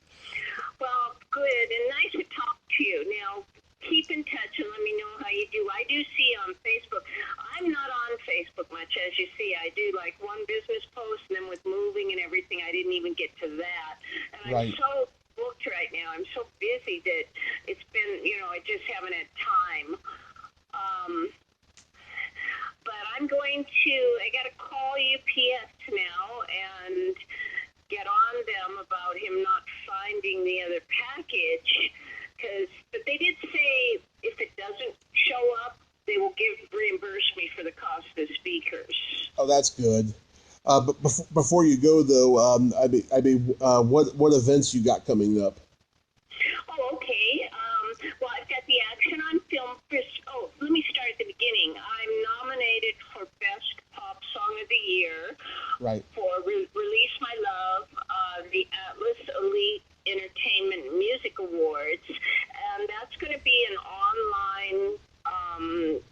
Well, good and nice to talk to you. Now, keep in touch and let me know how you do. I do see you on Facebook. I'm not on Facebook much, as you see. I do like one business post, and then with moving and everything, I didn't even get to that. And Right. I'm so booked right now. I'm so busy that it's been, I just haven't had time. But I'm going to, I got to call UPS now, and get on them about him not finding the other package. But they did say if it doesn't show up, they will reimburse me for the cost of the speakers. Oh, that's good. But before you go, though, what events you got coming up? Oh, okay. Well, I've got the Action on Film. Oh, let me start at the beginning. I'm nominated for Best Pop Song of the Year. Right. For Release My Love, the Atlas Elite Entertainment Music Awards, and that's going to be an online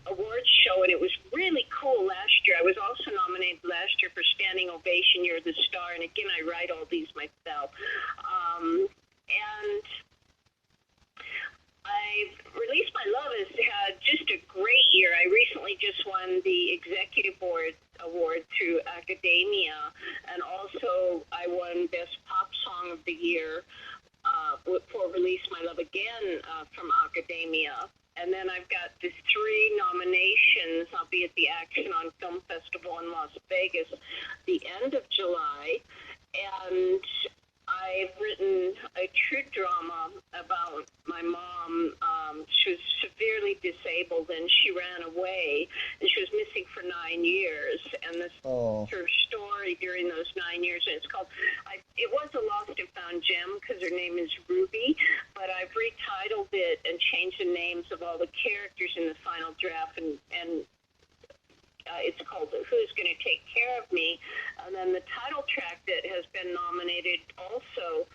awards show, and it was really cool last year. I was also nominated last year for Standing Ovation, You're the Star, and again, I write all these myself. And Release My Love has had just a great year. I recently just won the Executive Award through Academia, and also I won Best Pop Song of the Year for Release My Love again from Academia. And then I've got the 3 nominations. I'll be at the Action on Film Festival in Las Vegas the end of July. And I've written a true drama about my mom. She was severely disabled, and she ran away, and she was missing for 9 years. And this is her story during those 9 years. And it's called, it was a lost and found gem because her name is Ruby, but I've retitled it and changed the names of all the characters in the final draft, and it's called Who's Going to Take Care of Me? And then the title track that has been nominated also,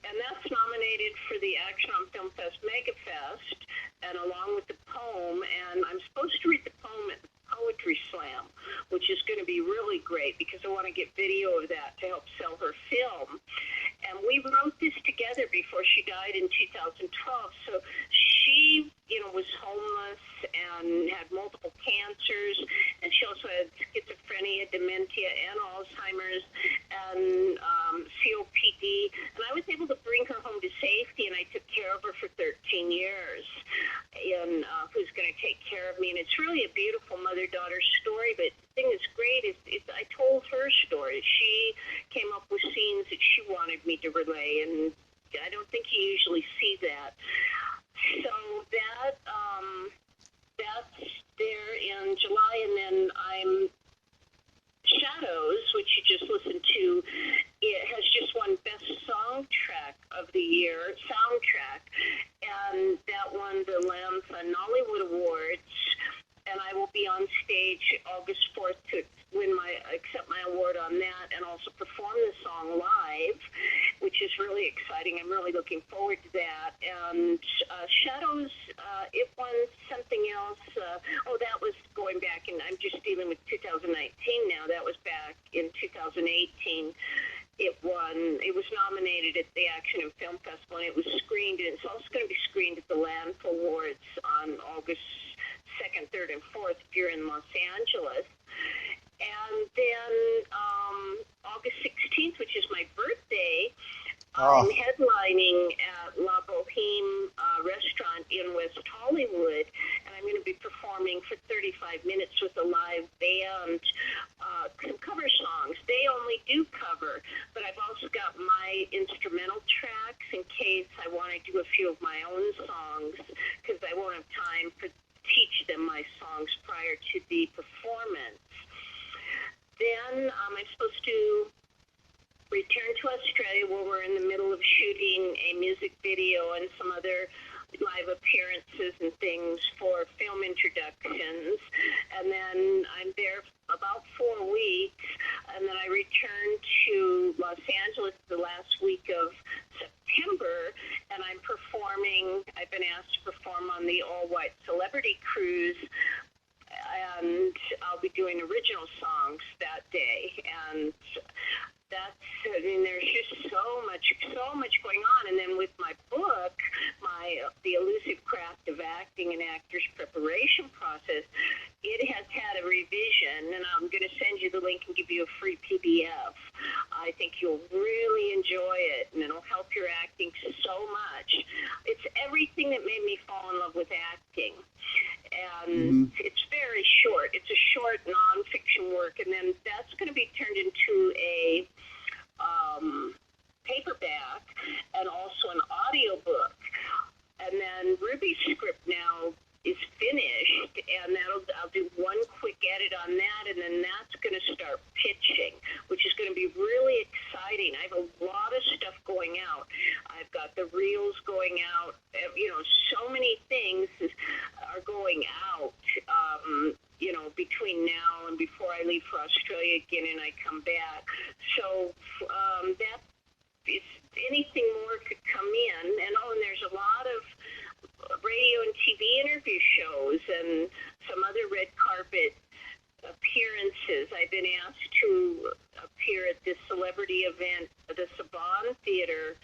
and that's nominated for the Action on Film Fest Mega Fest, and along with the poem, and I'm supposed to read the poem at the Poetry Slam, which is going to be really great because I want to get video of that to help sell her film. And we wrote this together before she died in 2012. So she, was homeless and had multiple cancers, and she also had schizophrenia, dementia, and Alzheimer's, and COPD. And I was able to bring her home to safety, and I took care of her for 13 years. And Who's Going to Take Care of Me? And it's really a beautiful mother-daughter story, but the thing that's great is I told her story. She came up with scenes that she wanted me to relay, and I don't think you usually see that. So that's there in July, and then I'm Shadows, which you just listened to. It has just won Best Soundtrack of the Year soundtrack, and that won the Lamfa Nollywood Awards. And I will be on stage August 4th to accept my award on that, and also perform the song live, which is really exciting. I'm really looking forward to that. And Shadows, it won something else. That was going back, and I'm just dealing with 2019 now. That was back in 2018. It was nominated at the Action and Film Festival, and it was screened, and it's also going to be screened at the Lamfa Awards on August 2nd, 3rd, and 4th if you're in Los Angeles. And then August 16th, which is my birthday, I'm headlining at La Boheme restaurant in West Hollywood, and I'm going to be performing for 35 minutes with a live band, some cover songs. They only do cover, but I've also got my instrumental tracks in case I want to do a few of my own songs, because I won't have time to teach them my songs prior to the performance. Then I'm supposed to return to Australia, where we're in the middle of shooting a music video and some other live appearances and things for film introductions. And then I'm there about 4 weeks, and then I return to Los Angeles the last week of September, and I'm performing. I've been asked to perform on the all-white celebrity cruise, and I'll be doing original songs that day. And there's just so much going on. And then with my book, The Elusive Craft of Acting and Actors Preparation Process, it has had a revision, and I'm going to send you the link and give you a free PDF. I think you'll really enjoy it, and it'll help your acting so much. It's everything that made me fall in love with acting. And it's very short. It's a short nonfiction work, and then that's going to be turned into a leave for Australia again and I come back. So that is, anything more could come in. And there's a lot of radio and TV interview shows and some other red carpet appearances. I've been asked to appear at this celebrity event at the Saban Theater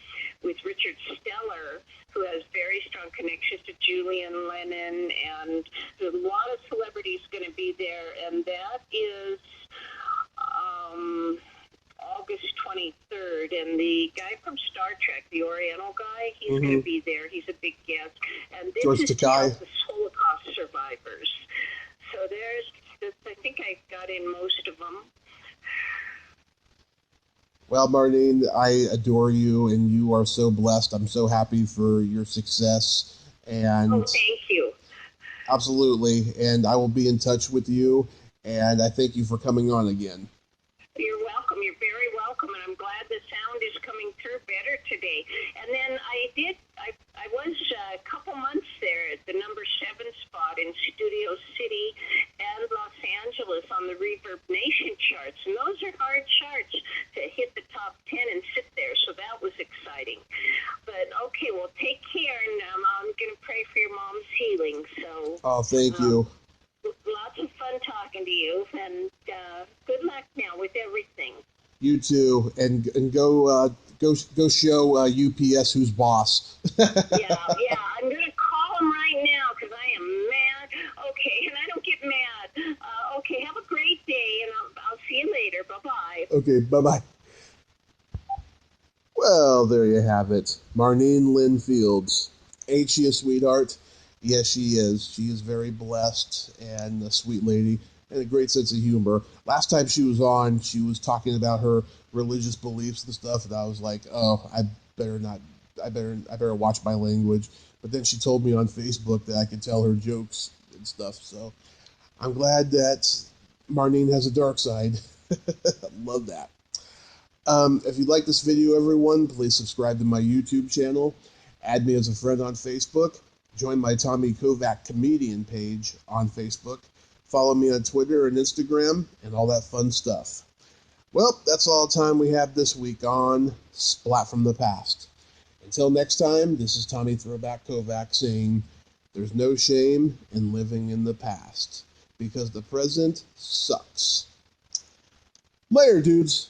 with Richard Steller, who has very strong connections to Julian Lennon, and there's a lot of celebrities going to be there, and that is August 23rd, and the guy from Star Trek, the Oriental guy, he's going to be there. He's a big guest, and this George is to Takei. help the Holocaust survivors. So I think I got in most of them. Well, Marneen, I adore you, and you are so blessed. I'm so happy for your success. And Thank you. Absolutely, and I will be in touch with you, and I thank you for coming on again. You're welcome. You're very welcome, and I'm glad the sound is coming through better today. And then I was a couple months there at the number 7 spot in Studio City and Los Angeles on the Reverb Nation charts, and those are hard charts to hit the top 10 and sit there, so that was exciting. But okay, well, take care, and I'm going to pray for your mom's healing. So. Thank you. Lots of fun talking to you, and good luck now with everything. You too, and go show UPS who's boss. yeah, I'm gonna call him right now because I am mad. Okay, and I don't get mad. Okay, have a great day, and I'll see you later. Bye-bye. Okay, bye-bye. Well, there you have it. Marneen Lynne Fields. Ain't she a sweetheart? Yes, she is. She is very blessed and a sweet lady and a great sense of humor. Last time she was on, she was talking about her religious beliefs and stuff, and I was like, oh, I better watch my language. But then she told me on Facebook that I could tell her jokes and stuff, so I'm glad that Marneen has a dark side. Love that. If you like this video, everyone, please subscribe to my YouTube channel. Add me as a friend on Facebook. Join my Tommy Kovac comedian page on Facebook. Follow me on Twitter and Instagram and all that fun stuff. Well, that's all the time we have this week on Splat from the Past. Until next time, this is Tommy Throwback Kovac saying, there's no shame in living in the past, because the present sucks. Later, dudes.